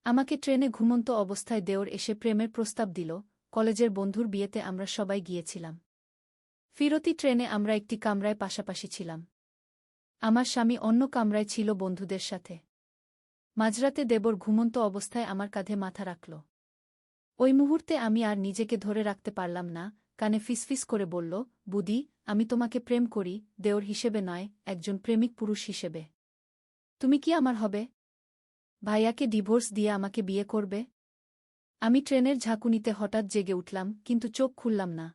আমাকে ট্রেনে ঘুমন্ত অবস্থায় দেওর এসে প্রেমের প্রস্তাব দিল। কলেজের বন্ধুর বিয়েতে আমরা সবাই গিয়েছিলাম। ফিরতি ট্রেনে আমরা একটি কামরায় পাশাপাশি ছিলাম। আমার স্বামী অন্য কামরায় ছিল বন্ধুদের সাথে। মাঝরাতে দেবর ঘুমন্ত অবস্থায় আমার কাঁধে মাথা রাখল। ওই মুহূর্তে আমি আর নিজেকে ধরে রাখতে পারলাম না, কানে ফিসফিস করে বলল, বুদি, আমি তোমাকে প্রেম করি, দেওর হিসেবে নয়, একজন প্রেমিক পুরুষ হিসেবে। তুমি কি আমার হবে? ভাইয়াকে ডিভোর্স দিয়ে আমাকে বিয়ে করবে? আমি ট্রেনের ঝাঁকুনিতে হঠাৎ জেগে উঠলাম, কিন্তু চোখ খুললাম না।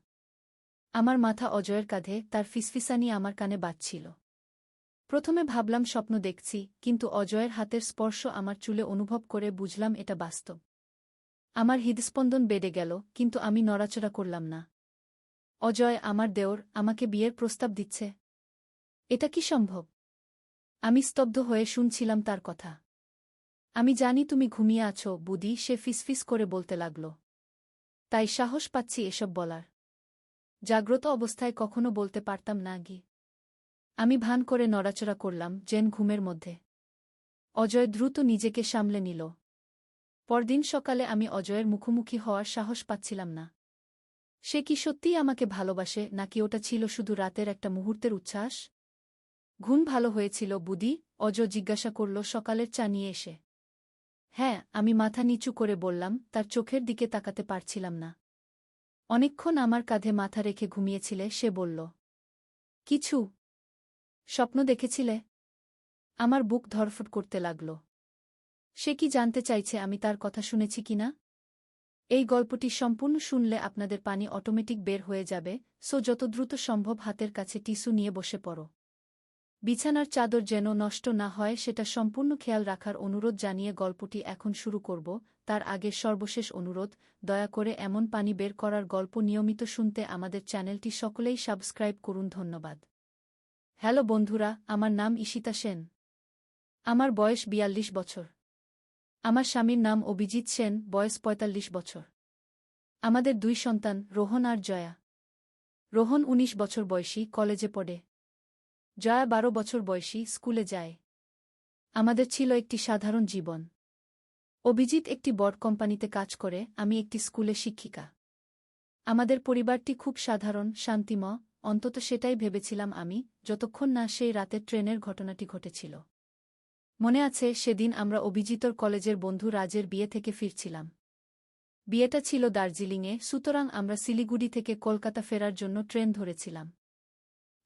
আমার মাথা অজয়ের কাঁধে, তার ফিসফিসানি আমার কানে বাজছিল। প্রথমে ভাবলাম স্বপ্ন দেখছি, কিন্তু অজয়ের হাতের স্পর্শ আমার চুলে অনুভব করে বুঝলাম এটা বাস্তব। আমার হৃদস্পন্দন বেড়ে গেল, কিন্তু আমি নড়াচড়া করলাম না। অজয়, আমার দেওর, আমাকে বিয়ের প্রস্তাব দিচ্ছে। এটা কি সম্ভব? আমি স্তব্ধ হয়ে শুনছিলাম তার কথা। আমি জানি তুমি ঘুমিয়ে আছো, বুদি, সে ফিসফিস করে বলতে লাগল। তাই সাহস পাচ্ছি এসব বলার। জাগ্রত অবস্থায় কখনো বলতে পারতাম না গি। আমি ভান করে নড়াচড়া করলাম, যেন ঘুমের মধ্যে। অজয় দ্রুত নিজেকে সামলে নিল। পরদিন সকালে আমি অজয়ের মুখোমুখি হওয়ার সাহস পাচ্ছিলাম না। সে কি সত্যিই আমাকে ভালোবাসে, নাকি ওটা ছিল শুধু রাতের একটা মুহূর্তের উচ্ছ্বাস? ঘুম ভালো হয়েছিল, বুদি? অজয় জিজ্ঞাসা করল সকালের চা নিয়ে এসে। হ্যাঁ, আমি মাথা নিচু করে বললাম, তার চোখের দিকে তাকাতে পারছিলাম না। অনেকক্ষণ আমার কাঁধে মাথা রেখে ঘুমিয়েছিলে, সে বলল। কিছু স্বপ্ন দেখেছিলে? আমার বুক ধড়ফড় করতে লাগল। সে কি জানতে চাইছে আমি তার কথা শুনেছি কিনা? এই গল্পটি সম্পূর্ণ শুনলে আপনাদের পানি অটোমেটিক বের হয়ে যাবে, সো যত দ্রুত সম্ভব হাতের কাছে টিস্যু নিয়ে বসে পড়ো। বিছানার চাদর যেন নষ্ট না হয় সেটা সম্পূর্ণ খেয়াল রাখার অনুরোধ জানিয়ে গল্পটি এখন শুরু করব। তার আগে সর্বশেষ অনুরোধ, দয়া করে এমন পানি বের করার গল্প নিয়মিত শুনতে আমাদের চ্যানেলটি সকলেই সাবস্ক্রাইব করুন। ধন্যবাদ। হ্যালো বন্ধুরা, আমার নাম ঈশিতা সেন। আমার বয়স ৪২ বছর। আমার স্বামীর নাম অভিজিৎ সেন, বয়স ৪৫ বছর। আমাদের ২ সন্তান, রোহন আর জয়া। রোহন ১৯ বছর বয়সী, কলেজে পড়ে। জয়া ১২ বছর বয়সী, স্কুলে যায়। আমাদের ছিল একটি সাধারণ জীবন। অভিজিৎ একটি বড় কোম্পানিতে কাজ করে, আমি একটি স্কুলে শিক্ষিকা। আমাদের পরিবারটি খুব সাধারণ, শান্তিময়, অন্তত সেটাই ভেবেছিলাম আমি, যতক্ষণ না সেই রাতের ট্রেনের ঘটনাটি ঘটেছিল। মনে আছে, সেদিন আমরা অভিজিতর কলেজের বন্ধু রাজের বিয়ে থেকে ফিরছিলাম। বিয়েটা ছিল দার্জিলিংয়ে, সুতরাং আমরা শিলিগুড়ি থেকে কলকাতা ফেরার জন্য ট্রেন ধরেছিলাম।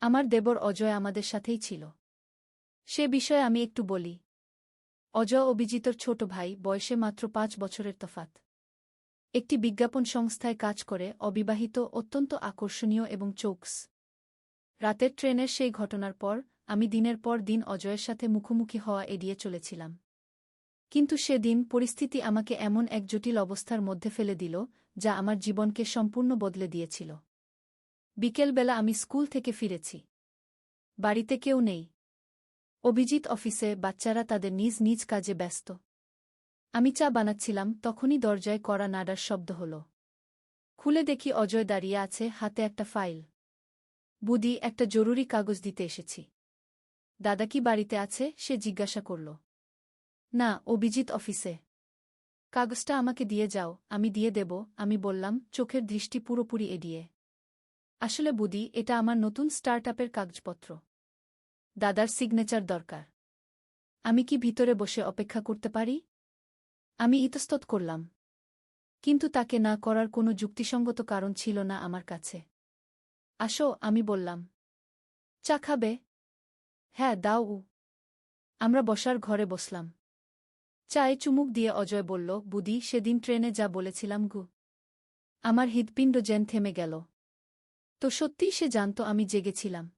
আমার দেবর অজয় আমাদের সাথেই ছিল। সে বিষয়ে আমি একটু বলি। অজয় অভিজিতর ছোট ভাই, বয়সে মাত্র ৫ বছরের তফাত। একটি বিজ্ঞাপন সংস্থায় কাজ করে, অবিবাহিত, অত্যন্ত আকর্ষণীয় এবং চোখস। রাতের ট্রেনের সেই ঘটনার পর আমি দিনের পর দিন অজয়ের সাথে মুখোমুখি হওয়া এড়িয়ে চলেছিলাম। কিন্তু সেদিন পরিস্থিতি আমাকে এমন এক জটিল অবস্থার মধ্যে ফেলে দিল, যা আমার জীবনকে সম্পূর্ণ বদলে দিয়েছিল। বিকেলবেলা আমি স্কুল থেকে ফিরেছি। বাড়িতে কেউ নেই। অভিজিৎ অফিসে, বাচ্চারা তাদের নিজ নিজ কাজে ব্যস্ত। আমি চা বানাচ্ছিলাম, তখনই দরজায় কড়া নাড়ার শব্দ হল। খুলে দেখি অজয় দাঁড়িয়ে আছে, হাতে একটা ফাইল। বুদি, একটা জরুরি কাগজ দিতে এসেছি। দাদা কি বাড়িতে আছে? সে জিজ্ঞাসা করল। না, অভিজিৎ অফিসে। কাগজটা আমাকে দিয়ে যাও। আমি দিয়ে দেব, আমি বললাম, চোখের দৃষ্টি পুরোপুরি এড়িয়ে। আসলে বুদি, এটা আমার নতুন স্টার্টআপের কাগজপত্র। দাদার সিগনেচার দরকার। আমি কি ভিতরে বসে অপেক্ষা করতে পারি? আমি ইতস্তত করলাম। কিন্তু তাকে না করার কোনো যুক্তিসঙ্গত কারণ ছিল না আমার কাছে। আসো, আমি বললাম। চা খাবে? হ্যাঁ, দাও। আমরা বসার ঘরে বসলাম। চায়ে চুমুক দিয়ে অজয় বলল, বুদি, সেদিন ট্রেনে যা বলেছিলাম গু। আমার হৃৎপিণ্ড যেন থেমে গেল। তো সত্যিই সে জানত আমি জেগেছিলাম?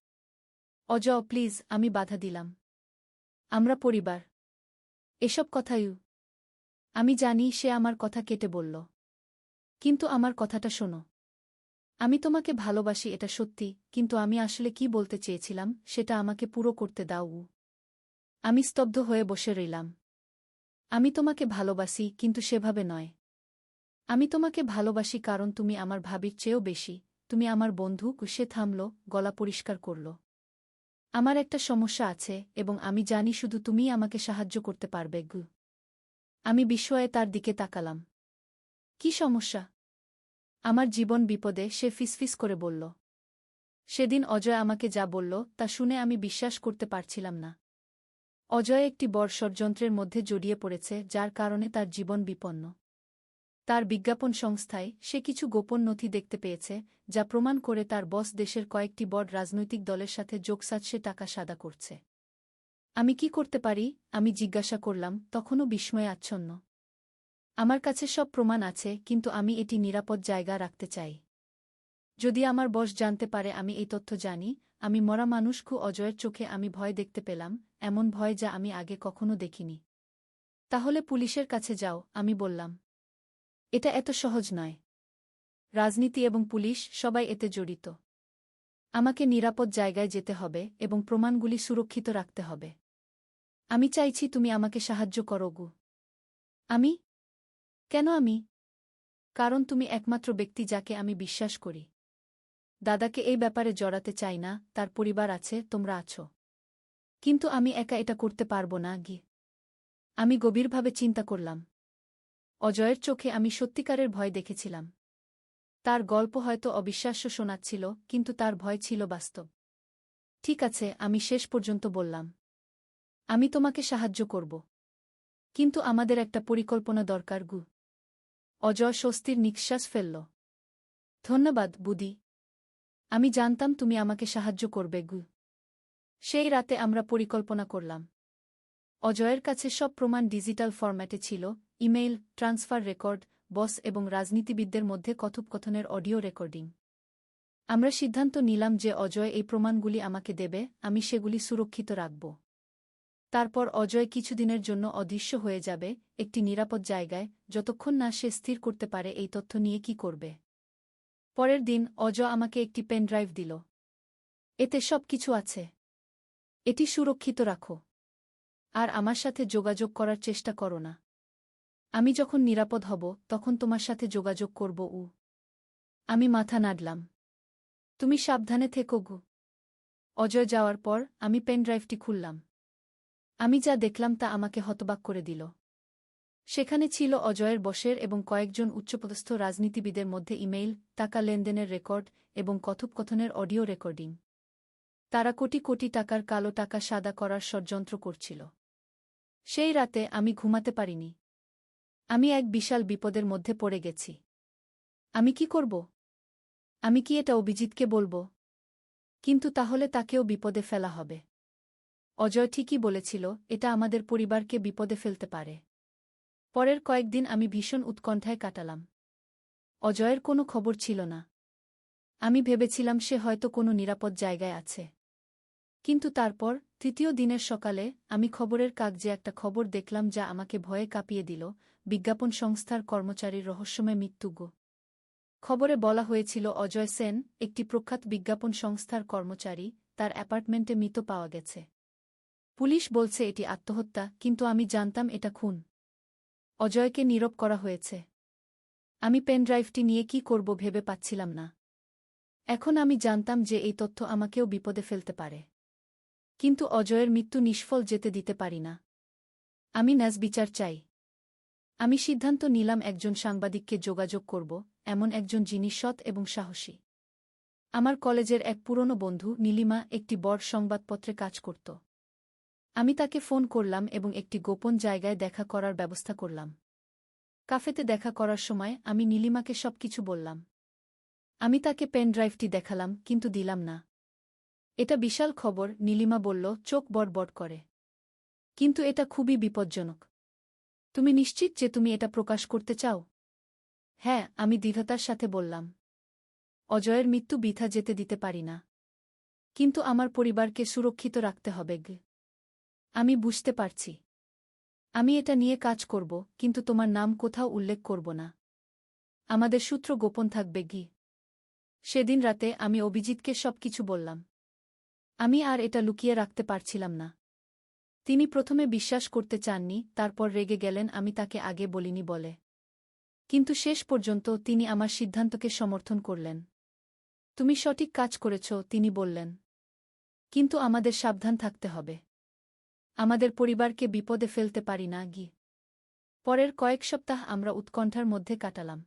অজয়, প্লিজ, আমি বাধা দিলাম। আমরা পরিবার। এসব কথাই। আমি জানি সে আমার কথা কেটে বলল। কিন্তু আমার কথাটা শোনো। আমি তোমাকে ভালোবাসি, এটা সত্যি, কিন্তু আমি আসলে কি বলতে চেয়েছিলাম সেটা আমাকে পুরো করতে দাও। আমি স্তব্ধ হয়ে বসে রইলাম। আমি তোমাকে ভালোবাসি, কিন্তু সেভাবে নয়। আমি তোমাকে ভালোবাসি কারণ তুমি আমার ভাবির চেয়েও বেশি, তুমি আমার বন্ধু। সে থামল, গলা পরিষ্কার করল। আমার একটা সমস্যা আছে, এবং আমি জানি শুধু তুমিই আমাকে সাহায্য করতে পারবে গু। আমি বিস্ময়ে তার দিকে তাকালাম। কি সমস্যা? আমার জীবন বিপদে, সে ফিসফিস করে বলল। সেদিন অজয় আমাকে যা বলল তা শুনে আমি বিশ্বাস করতে পারছিলাম না। অজয় একটি বড় ষড়যন্ত্রের মধ্যে জড়িয়ে পড়েছে, যার কারণে তার জীবন বিপন্ন। তার বিজ্ঞাপন সংস্থায় সে কিছু গোপন নথি দেখতে পেয়েছে, যা প্রমাণ করে তার বস দেশের কয়েকটি বড় রাজনৈতিক দলের সাথে যোগসাজশে টাকা সাদা করছে। আমি কি করতে পারি? আমি জিজ্ঞাসা করলাম, তখনও বিস্ময়ে আচ্ছন্ন। আমার কাছে সব প্রমাণ আছে, কিন্তু আমি এটি নিরাপদ জায়গা রাখতে চাই। যদি আমার বস জানতে পারে আমি এই তথ্য জানি, আমি মরা মানুষকে অজয়ের চোখে আমি ভয় দেখতে পেলাম, এমন ভয় যা আমি আগে কখনো দেখিনি। তাহলে পুলিশের কাছে যাও, আমি বললাম। এটা এত সহজ নয়। রাজনীতি এবং পুলিশ সবাই এতে জড়িত। আমাকে নিরাপদ জায়গায় যেতে হবে এবং প্রমাণগুলি সুরক্ষিত রাখতে হবে। আমি চাইছি তুমি আমাকে সাহায্য করো গু। আমি? কেন আমি? কারণ তুমি একমাত্র ব্যক্তি যাকে আমি বিশ্বাস করি। দাদাকে এই ব্যাপারে জড়াতে চাই না, তার পরিবার আছে, তোমরা আছো। কিন্তু আমি একা এটা করতে পারব না গি। আমি গভীরভাবে চিন্তা করলাম। অজয়ের চোখে আমি সত্যিকারের ভয় দেখেছিলাম। তার গল্প হয়তো অবিশ্বাস্য শোনাচ্ছিল, কিন্তু তার ভয় ছিল বাস্তব। ঠিক আছে, আমি শেষ পর্যন্ত বললাম। আমি তোমাকে সাহায্য করব। কিন্তু আমাদের একটা পরিকল্পনা দরকার গু। অজয় স্বস্তির নিঃশ্বাস ফেলল। ধন্যবাদ, বুদি। আমি জানতাম তুমি আমাকে সাহায্য করবে গু। সেই রাতে আমরা পরিকল্পনা করলাম। অজয়ের কাছে সব প্রমাণ ডিজিটাল ফরম্যাটে ছিল, ইমেইল, ট্রান্সফার রেকর্ড, বস এবং রাজনীতিবিদদের মধ্যে কথোপকথনের অডিও রেকর্ডিং। আমরা সিদ্ধান্ত নিলাম যে অজয় এই প্রমাণগুলি আমাকে দেবে, আমি সেগুলি সুরক্ষিত রাখব। তারপর অজয় কিছুদিনের জন্য অদৃশ্য হয়ে যাবে, একটি নিরাপদ জায়গায়, যতক্ষণ না সে স্থির করতে পারে এই তথ্য নিয়ে কি করবে। পরের দিন অজয় আমাকে একটি পেন ড্রাইভ দিল। এতে সব কিছু আছে। এটি সুরক্ষিত রাখো। আর আমার সাথে যোগাযোগ করার চেষ্টা করো না। আমি যখন নিরাপদ হব তখন তোমার সাথে যোগাযোগ করব। আমি মাথা নাড়লাম। তুমি সাবধানে থেকো গু। অজয় যাওয়ার পর আমি পেন ড্রাইভটি খুললাম। আমি যা দেখলাম তা আমাকে হতবাক করে দিল। সেখানে ছিল অজয়ের বসের এবং কয়েকজন উচ্চপদস্থ রাজনীতিবিদের মধ্যে ইমেইল, টাকা লেনদেনের রেকর্ড এবং কথোপকথনের অডিও রেকর্ডিং। তারা কোটি কোটি টাকার কালো টাকা সাদা করার ষড়যন্ত্র করছিল। সেই রাতে আমি ঘুমাতে পারিনি। আমি এক বিশাল বিপদের মধ্যে পড়ে গেছি। আমি কি করব? আমি কি এটা অভিজিৎকে বলব? কিন্তু তাহলে তাকেও বিপদে ফেলা হবে। অজয় ঠিকই বলেছিল, এটা আমাদের পরিবারকে বিপদে ফেলতে পারে। পরের কয়েকদিন আমি ভীষণ উৎকণ্ঠায় কাটালাম। অজয়ের কোনো খবর ছিল না। আমি ভেবেছিলাম সে হয়তো কোনো নিরাপদ জায়গায় আছে। কিন্তু তারপর তৃতীয় দিনের সকালে আমি খবরের কাগজে একটা খবর দেখলাম যা আমাকে ভয়ে কাঁপিয়ে দিল, বিজ্ঞাপন সংস্থার কর্মচারীর রহস্যময় মৃত্যু গো। খবরে বলা হয়েছিল অজয় সেন, একটি প্রখ্যাত বিজ্ঞাপন সংস্থার কর্মচারী, তার অ্যাপার্টমেন্টে মৃত পাওয়া গেছে। পুলিশ বলছে এটি আত্মহত্যা, কিন্তু আমি জানতাম এটা খুন। অজয়কে নীরব করা হয়েছে। আমি পেনড্রাইভটি নিয়ে কি করব ভেবে পাচ্ছিলাম না। এখন আমি জানতাম যে এই তথ্য আমাকেও বিপদে ফেলতে পারে। কিন্তু অজয়ের মৃত্যু নিষ্ফল যেতে দিতে পারি না। আমি ন্যায়বিচার চাই। আমি সিদ্ধান্ত নিলাম একজন সাংবাদিককে যোগাযোগ করব, এমন একজন যিনি সৎ এবং সাহসী। আমার কলেজের এক পুরনো বন্ধু নীলিমা একটি বড় সংবাদপত্রে কাজ করত। আমি তাকে ফোন করলাম এবং একটি গোপন জায়গায় দেখা করার ব্যবস্থা করলাম। কাফেতে দেখা করার সময় আমি নীলিমাকে সবকিছু বললাম। আমি তাকে পেন ড্রাইভটি দেখালাম, কিন্তু দিলাম না। এটা বিশাল খবর, নীলিমা বলল, চোখ বড় করে। কিন্তু এটা খুবই বিপজ্জনক। তুমি নিশ্চিত যে তুমি এটা প্রকাশ করতে চাও? হ্যাঁ, আমি দৃঢ়তার সাথে বললাম। অজয়ের মৃত্যু বৃথা যেতে দিতে পারি না। কিন্তু আমার পরিবারকে সুরক্ষিত রাখতে হবে গে। আমি বুঝতে পারছি। আমি এটা নিয়ে কাজ করব, কিন্তু তোমার নাম কোথাও উল্লেখ করব না। আমাদের সূত্র গোপন থাকবে গি। সেদিন রাতে আমি অভিজিৎকে সবকিছু বললাম। আমি আর এটা লুকিয়ে রাখতে পারছিলাম না। তিনি প্রথমে বিশ্বাস করতে চাননি, তারপর রেগে গেলেন আমি তাকে আগে বলিনি বলে। কিন্তু শেষ পর্যন্ত তিনি আমার সিদ্ধান্তকে সমর্থন করলেন। তুমি সঠিক কাজ করেছ, তিনি বললেন। কিন্তু আমাদের সাবধান থাকতে হবে। আমাদের পরিবারকে বিপদে ফেলতে পারি না গি। পরের কয়েক সপ্তাহ আমরা উৎকণ্ঠার মধ্যে কাটালাম।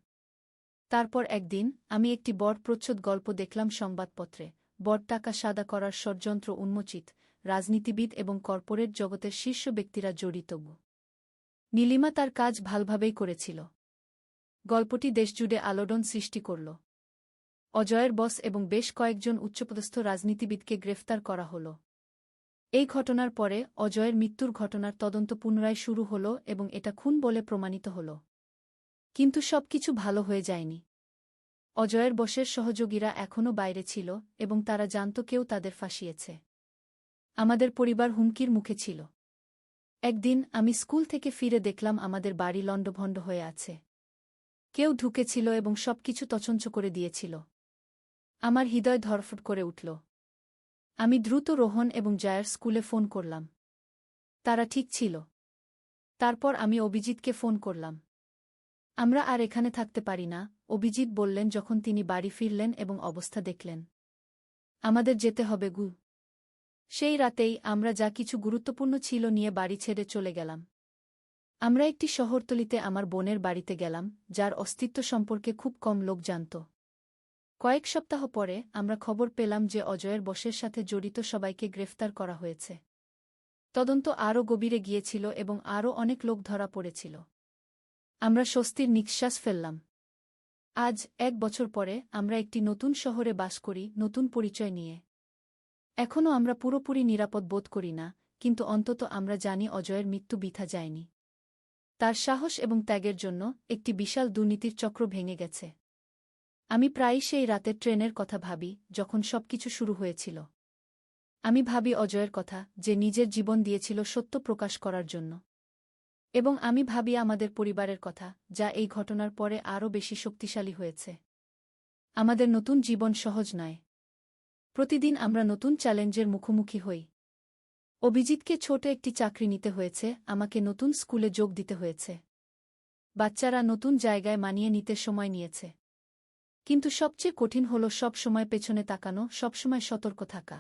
তারপর একদিন আমি একটি বড় প্রচ্ছদ গল্প দেখলাম সংবাদপত্রে। বড় টাকা সাদা করার ষড়যন্ত্র উন্মোচিত, রাজনীতিবিদ এবং কর্পোরেট জগতের শীর্ষ ব্যক্তিরা জড়িত। নীলিমা তার কাজ ভালভাবেই করেছিল। গল্পটি দেশজুড়ে আলোড়ন সৃষ্টি করল। অজয়ের বস এবং বেশ কয়েকজন উচ্চপদস্থ রাজনীতিবিদকে গ্রেফতার করা হল। এই ঘটনার পরে অজয়ের মৃত্যুর ঘটনার তদন্ত পুনরায় শুরু হল এবং এটা খুন বলে প্রমাণিত হল। কিন্তু সবকিছু ভালো হয়ে যায়নি। অজয়ের বসের সহযোগীরা এখনও বাইরে ছিল এবং তারা জানত কেউ তাদের ফাঁসিয়েছে। আমাদের পরিবার হুমকির মুখে ছিল। একদিন আমি স্কুল থেকে ফিরে দেখলাম আমাদের বাড়ি লণ্ডভণ্ড হয়ে আছে। কেউ ঢুকেছিল এবং সবকিছু তছনছ করে দিয়েছিল। আমার হৃদয় ধড়ফড় করে উঠল। আমি দ্রুত রোহন এবং জায়ার স্কুলে ফোন করলাম। তারা ঠিক ছিল। তারপর আমি অভিজিৎকে ফোন করলাম। আমরা আর এখানে থাকতে পারি না, অভিজিৎ বললেন যখন তিনি বাড়ি ফিরলেন এবং অবস্থা দেখলেন। আমাদের যেতে হবে গু। সেই রাতেই আমরা যা কিছু গুরুত্বপূর্ণ ছিল নিয়ে বাড়ি ছেড়ে চলে গেলাম। আমরা একটি শহরতলিতে আমার বোনের বাড়িতে গেলাম, যার অস্তিত্ব সম্পর্কে খুব কম লোক জানত। কয়েক সপ্তাহ পরে আমরা খবর পেলাম যে অজয়ের বসের সাথে জড়িত সবাইকে গ্রেফতার করা হয়েছে। তদন্ত আরও গভীরে গিয়েছিল এবং আরও অনেক লোক ধরা পড়েছিল। আমরা স্বস্তির নিঃশ্বাস ফেললাম। আজ 1 বছর পরে আমরা একটি নতুন শহরে বাস করি, নতুন পরিচয় নিয়ে। এখনও আমরা পুরোপুরি নিরাপদ বোধ করি না, কিন্তু অন্তত আমরা জানি অজয়ের মৃত্যু বৃথা যায়নি। তার সাহস এবং ত্যাগের জন্য একটি বিশাল দুর্নীতির চক্র ভেঙে গেছে। আমি প্রায়ই সেই রাতের ট্রেনের কথা ভাবি, যখন সবকিছু শুরু হয়েছিল। আমি ভাবি অজয়ের কথা, যে নিজের জীবন দিয়েছিল সত্য প্রকাশ করার জন্য। এবং আমি ভাবি আমাদের পরিবারের কথা, যা এই ঘটনার পরে আরও বেশি শক্তিশালী হয়েছে। আমাদের নতুন জীবন সহজ নয়। প্রতিদিন আমরা নতুন চ্যালেঞ্জের মুখোমুখি হই। অভিজিৎকে ছোট একটি চাকরি নিতে হয়েছে, আমাকে নতুন স্কুলে যোগ দিতে হয়েছে। বাচ্চারা নতুন জায়গায় মানিয়ে নিতে সময় নিয়েছে। কিন্তু সবচেয়ে কঠিন হল সব সময় পেছনে তাকানো, সবসময় সতর্ক থাকা।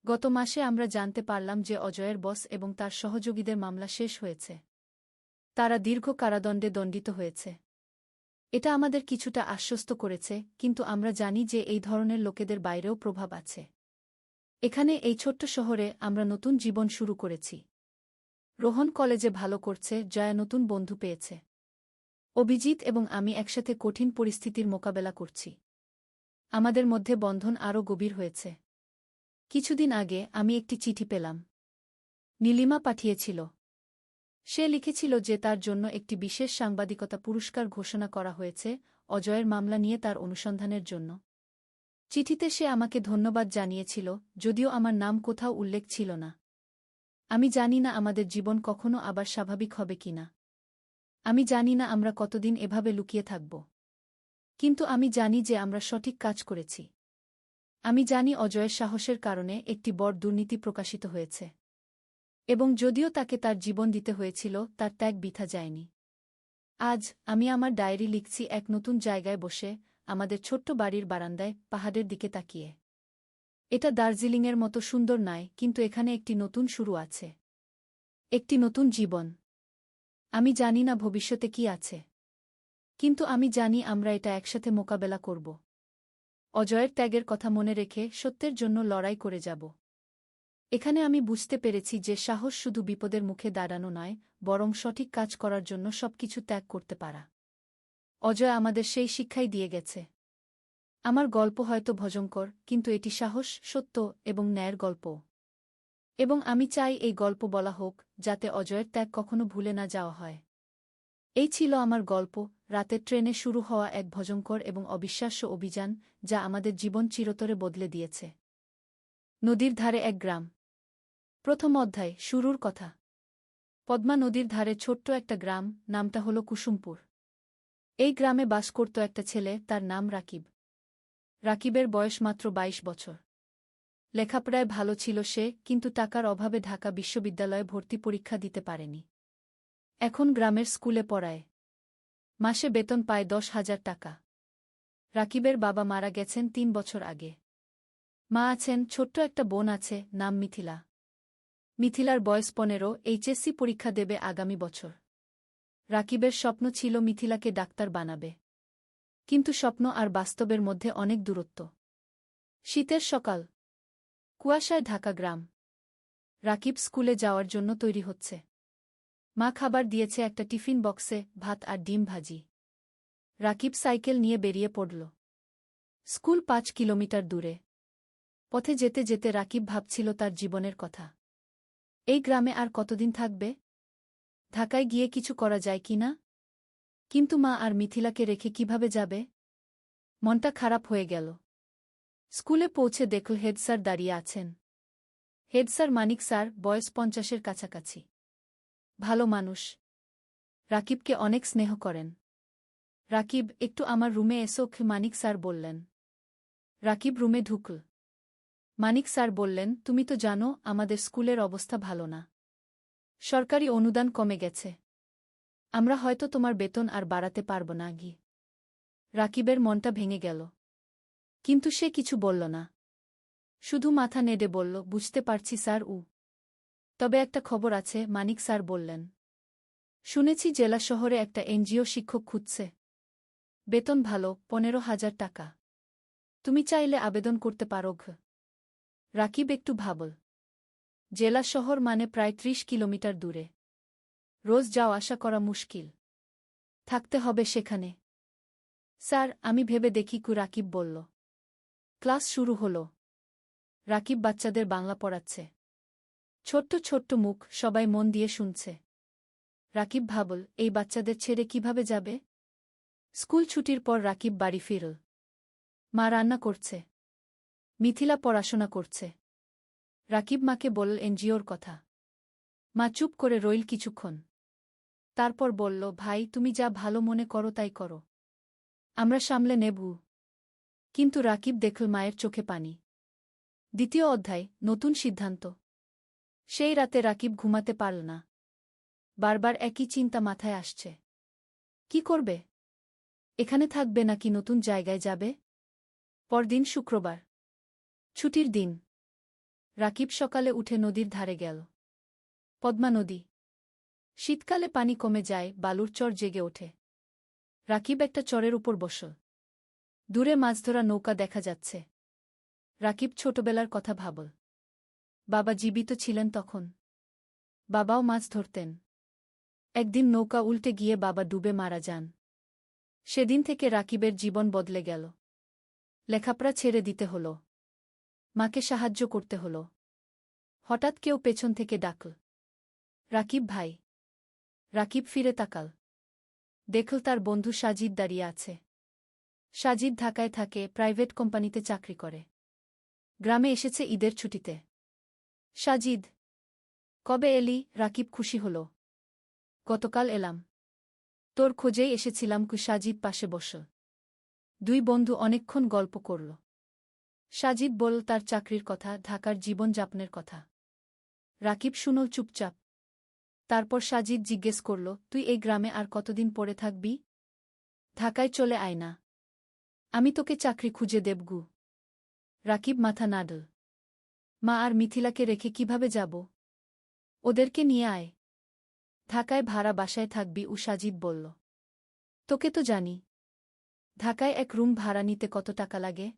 গত মাসে আমরা জানতে পারলাম যে অজয়ের বস এবং তার সহযোগীদের মামলা শেষ হয়েছে। তারা দীর্ঘ কারাদণ্ডে দণ্ডিত হয়েছে। এটা আমাদের কিছুটা আশ্বস্ত করেছে, কিন্তু আমরা জানি যে এই ধরনের লোকেদের বাইরেও প্রভাব আছে। এখানে এই ছোট্ট শহরে আমরা নতুন জীবন শুরু করেছি। রোহন কলেজে ভালো করছে, জয়া নতুন বন্ধু পেয়েছে। অভিজিৎ এবং আমি একসাথে কঠিন পরিস্থিতির মোকাবেলা করছি। আমাদের মধ্যে বন্ধন আরও গভীর হয়েছে। কিছুদিন আগে আমি একটি চিঠি পেলাম। নীলিমা পাঠিয়েছিল। সে লিখেছিল যে তার জন্য একটি বিশেষ সাংবাদিকতা পুরস্কার ঘোষণা করা হয়েছে অজয়ের মামলা নিয়ে তার অনুসন্ধানের জন্য। চিঠিতে সে আমাকে ধন্যবাদ জানিয়েছিল, যদিও আমার নাম কোথাও উল্লেখ ছিল না। আমি জানি না আমাদের জীবন কখনো আবার স্বাভাবিক হবে কিনা। আমি জানি না আমরা কতদিন এভাবে লুকিয়ে থাকব। কিন্তু আমি জানি যে আমরা সঠিক কাজ করেছি। আমি জানি অজয়ের সাহসের কারণে একটি বড় দুর্নীতি প্রকাশিত হয়েছে। এবং যদিও তাকে তার জীবন দিতে হয়েছিল, তার ত্যাগ বৃথা যায়নি। আজ আমি আমার ডায়েরি লিখছি এক নতুন জায়গায় বসে, আমাদের ছোট্ট বাড়ির বারান্দায়, পাহাড়ের দিকে তাকিয়ে। এটা দার্জিলিংয়ের মতো সুন্দর নয়, কিন্তু এখানে একটি নতুন শুরু আছে। একটি নতুন জীবন। আমি জানি না ভবিষ্যতে কি আছে। কিন্তু আমি জানি আমরা এটা একসাথে মোকাবেলা করব। অজয়ের ত্যাগের কথা মনে রেখে সত্যের জন্য লড়াই করে যাব। এখানে আমি বুঝতে পেরেছি যে সাহস শুধু বিপদের মুখে দাঁড়ানো নয়, বরং সঠিক কাজ করার জন্য সবকিছু ত্যাগ করতে পারা। অজয় আমাদের সেই শিক্ষাই দিয়ে গেছে। আমার গল্প হয়তো ভয়ঙ্কর, কিন্তু এটি সাহস, সত্য এবং ন্যায়ের গল্প। এবং আমি চাই এই গল্প বলা হোক, যাতে অজয়ের ত্যাগ কখনো ভুলে না যাওয়া হয়। এই ছিল আমার গল্প, রাতের ট্রেনে শুরু হওয়া এক ভয়ঙ্কর এবং অবিশ্বাস্য অভিযান, যা আমাদের জীবন চিরতরে বদলে দিয়েছে। নদীর ধারে এক গ্রাম। প্রথম অধ্যায়, শুরুর কথা। পদ্মা নদীর ধারে ছোট্ট একটা গ্রাম, নামটা হল কুসুমপুর। এই গ্রামে বাস করত একটা ছেলে, তার নাম রাকিব। রাকিবের বয়স মাত্র 22 বছর। লেখাপড়ায় ভালো ছিল সে, কিন্তু টাকার অভাবে ঢাকা বিশ্ববিদ্যালয়ে ভর্তি পরীক্ষা দিতে পারেনি। এখন গ্রামের স্কুলে পড়ায়। মাসে বেতন পায় 10,000 টাকা। রাকিবের বাবা মারা গেছেন 3 বছর আগে। মা আছেন, ছোট্ট একটা বোন আছে, নাম মিথিলা। মিথিলার বয়স 15, এইচএসসি পরীক্ষা দেবে আগামী বছর। রাকিবের স্বপ্ন ছিল মিথিলাকে ডাক্তার বানাবে। কিন্তু স্বপ্ন আর বাস্তবের মধ্যে অনেক দূরত্ব। শীতের সকাল, কুয়াশায় ঢাকা গ্রাম। রাকিব স্কুলে যাওয়ার জন্য তৈরি হচ্ছে। মা খাবার দিয়েছে একটা টিফিন বক্সে, ভাত আর ডিম ভাজি। রাকিব সাইকেল নিয়ে বেরিয়ে পড়ল। স্কুল ৫ কিলোমিটার দূরে। পথে যেতে যেতে রাকিব ভাবছিল তার জীবনের কথা। এই গ্রামে আর কতদিন থাকবে? ঢাকায় গিয়ে কিছু করা যায় কি না? কিন্তু মা আর মিথিলাকে রেখে কিভাবে যাবে? মনটা খারাপ হয়ে গেল। স্কুলে পৌঁছে দেখল হেড স্যার দাঁড়িয়ে আছেন। হেড স্যার মানিক স্যার, বয়স ৫০-এর কাছাকাছি। ভালো মানুষ। রাকিবকে অনেক স্নেহ করেন। রাকিব, একটু আমার রুমে এসো, মানিক স্যার বললেন। রাকিব রুমে ঢুকল। মানিক স্যার বললেন, তুমি তো জানো আমাদের স্কুলের অবস্থা ভালো না। সরকারি অনুদান কমে গেছে। আমরা হয়তো তোমার বেতন আর বাড়াতে পারব না। রাকিবের মনটা ভেঙে গেল। কিন্তু সে কিছু বলল না। শুধু মাথা নেড়ে বলল, বুঝতে পারছি স্যার। তবে একটা খবর আছে, মানিক স্যার বললেন। শুনেছি জেলা শহরে একটা এনজিও শিক্ষক খুঁজছে। বেতন ভালো, ১৫,০০০ টাকা। তুমি চাইলে আবেদন করতে পারো। রাকিব একটু ভাবল। জেলা শহর মানে প্রায় ৩০ কিলোমিটার দূরে। রোজ যাওয়া আসা করা মুশকিল। থাকতে হবে সেখানে। স্যার, আমি ভেবে দেখি। রাকিব বলল। ক্লাস শুরু হল। রাকিব বাচ্চাদের বাংলা পড়াচ্ছে। ছোট্ট ছোট্ট মুখ, সবাই মন দিয়ে শুনছে। রাকিব ভাবল, এই বাচ্চাদের ছেড়ে কিভাবে যাবে? স্কুল ছুটির পর রাকিব বাড়ি ফিরল। মা রান্না করছে। মিথিলা পড়াশোনা করছে। রাকিব মাকে বলল এনজিওর কথা। মা চুপ করে রইল কিছুক্ষণ। তারপর বলল, ভাই, তুমি যা ভালো মনে করো তাই করো। আমরা সামলে নেব। কিন্তু রাকিব দেখল মায়ের চোখে পানি। দ্বিতীয় অধ্যায়, নতুন সিদ্ধান্ত। সেই রাতে রাকিব ঘুমাতে পারল না। বারবার একই চিন্তা মাথায় আসছে। কি করবে? এখানে থাকবে নাকি নতুন জায়গায় যাবে? পরদিন শুক্রবার। ছুটির দিন। রাকিব সকালে উঠে নদীর ধারে গেল। পদ্মা নদী। শীতকালে পানি কমে যায়, বালুর চর জেগে ওঠে। রাকিব একটা চরের উপর বসল। দূরে মাছ ধরা নৌকা দেখা যাচ্ছে। রাকিব ছোটবেলার কথা ভাবল। বাবা জীবিত ছিলেন তখন। বাবাও মাছ ধরতেন। একদিন নৌকা উল্টে গিয়ে বাবা ডুবে মারা যান। সেদিন থেকে রাকিবের জীবন বদলে গেল। লেখাপড়া ছেড়ে দিতে হল। মাকে সাহায্য করতে হল। হঠাৎ কেউ পেছন থেকে ডাকল, রাকিব ভাই। রাকিব ফিরে তাকাল। দেখল তার বন্ধু সাজিদ দাঁড়িয়ে আছে। সাজিদ ঢাকায় থাকে, প্রাইভেট কোম্পানিতে চাকরি করে। গ্রামে এসেছে ঈদের ছুটিতে। সাজিদ, কবে এলি? রাকিব খুশি হল। গতকাল এলাম। তোর খোঁজেই এসেছিলাম। সাজিদ পাশে বসল। দুই বন্ধু অনেকক্ষণ গল্প করল। সাজিদ বলল তার চাকরির কথা, ঢাকার জীবনযাপনের কথা। রাকিব শুনল চুপচাপ। তারপর সাজিদ জিজ্ঞেস করল, তুই এই গ্রামে আর কতদিন পড়ে থাকবি? ঢাকায় চলে আয় না। আমি তোকে চাকরি খুঁজে দেবগু। রাকিব মাথা নাড়ল। মা আর মিথিলাকে রেখে কিভাবে যাব? ওদেরকে নিয়ে আয়। ঢাকায় ভাড়া বাসায় থাকবি, সাজিদ বলল। তোকে তো জানি। ঢাকায় এক রুম ভাড়া নিতে কত টাকা লাগে?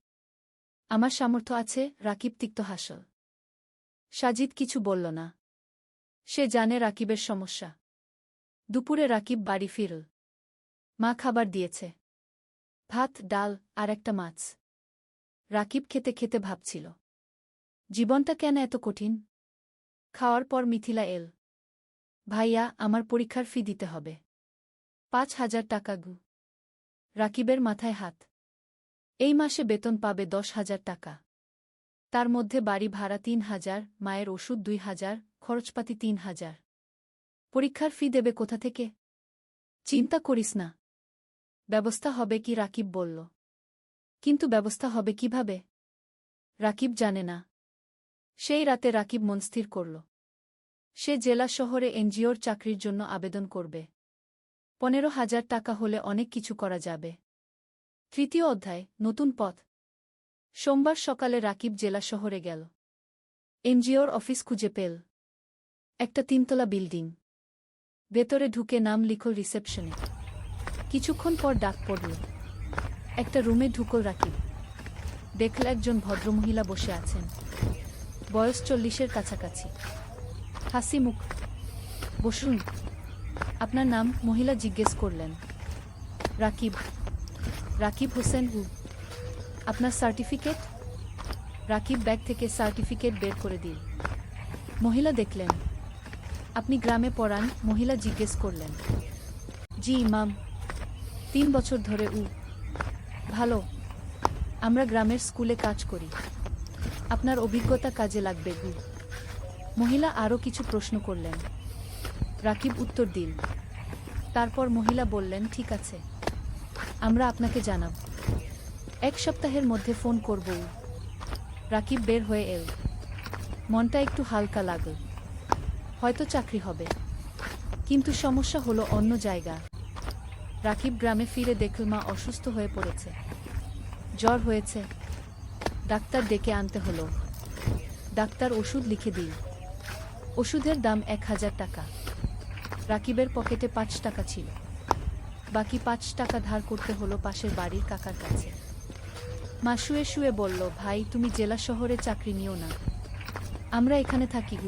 আমার সামর্থ্য আছে। রাকিব তিক্ত হাসল। সাজিদ কিছু বলল না। সে জানে রাকিবের সমস্যা। দুপুরে রাকিব বাড়ি ফিরল। মা খাবার দিয়েছে। ভাত, ডাল আর একটা মাছ। রাকিব খেতে খেতে ভাবছিল, জীবনটা কেন এত কঠিন? খাওয়ার পর মিথিলা এল। ভাইয়া, আমার পরীক্ষার ফি দিতে হবে। ৫,০০০ টাকা। রাকিবের মাথায় হাত। এই মাসে বেতন পাবে ১০,০০০ টাকা। তার মধ্যে বাড়ি ভাড়া ৩,০০০, মায়ের ওষুধ ২,০০০, খরচপাতি ৩,০০০। পরীক্ষার ফি দেবে কোথা থেকে? চিন্তা করিস না, ব্যবস্থা হবে। কি রাকিব বলল। কিন্তু ব্যবস্থা হবে কিভাবে? রাকিব জানে না। সেই রাতে রাকিব মনস্থির করল। সে জেলা শহরে এনজিওর চাকরির জন্য আবেদন করবে। ১৫,০০০ টাকা হলে অনেক কিছু করা যাবে। তৃতীয় অধ্যায়, নতুন পথ। সোমবার সকালে রাকিব জেলা শহরে গেল। এনজিওর অফিস খুঁজে পেল। একটা ৩ তলা বিল্ডিং। ভেতরে ঢুকে নাম লিখল রিসেপশনে। কিছুক্ষণ পর ডাক পড়ল। একটা রুমে ঢুকল রাকিব। দেখল একজন ভদ্রমহিলা বসে আছেন, বয়স 40-এর কাছাকাছি, হাসি মুখ। বসুন। আপনার নাম? মহিলা জিজ্ঞেস করলেন। রাকিব। রাকিব হোসেন। আপনার সার্টিফিকেট? রাকিব ব্যাগ থেকে সার্টিফিকেট বের করে দিল। মহিলা দেখলেন। আপনি গ্রামে পড়ান? মহিলা জিজ্ঞেস করলেন। জি ইমাম, 3 বছর ধরে। ভালো। আমরা গ্রামের স্কুলে কাজ করি। আপনার অভিজ্ঞতা কাজে লাগবে। মহিলা আরও কিছু প্রশ্ন করলেন। রাকিব উত্তর দিল। তারপর মহিলা বললেন, ঠিক আছে, আমরা আপনাকে জানাব। 1 সপ্তাহের মধ্যে ফোন করব। রাকিব বের হয়ে এল। মনটা একটু হালকা লাগল। হয়তো চাকরি হবে। কিন্তু সমস্যা হলো অন্য জায়গা। রাকিব গ্রামে ফিরে দেখল মা অসুস্থ হয়ে পড়েছে, জ্বর হয়েছে। ডাক্তার ডেকে আনতে হলো। ডাক্তার ওষুধ লিখে দিল। ওষুধের দাম 1000 টাকা। রাকিবের পকেটে 5 টাকা ছিল। বাকি 5 টাকা ধার করতে হলো পাশের বাড়ির কাকার কাছে। মা শুয়ে শুয়ে বলল, ভাই তুমি জেলা শহরে চাকরি নিও না, আমরা এখানে থাকি।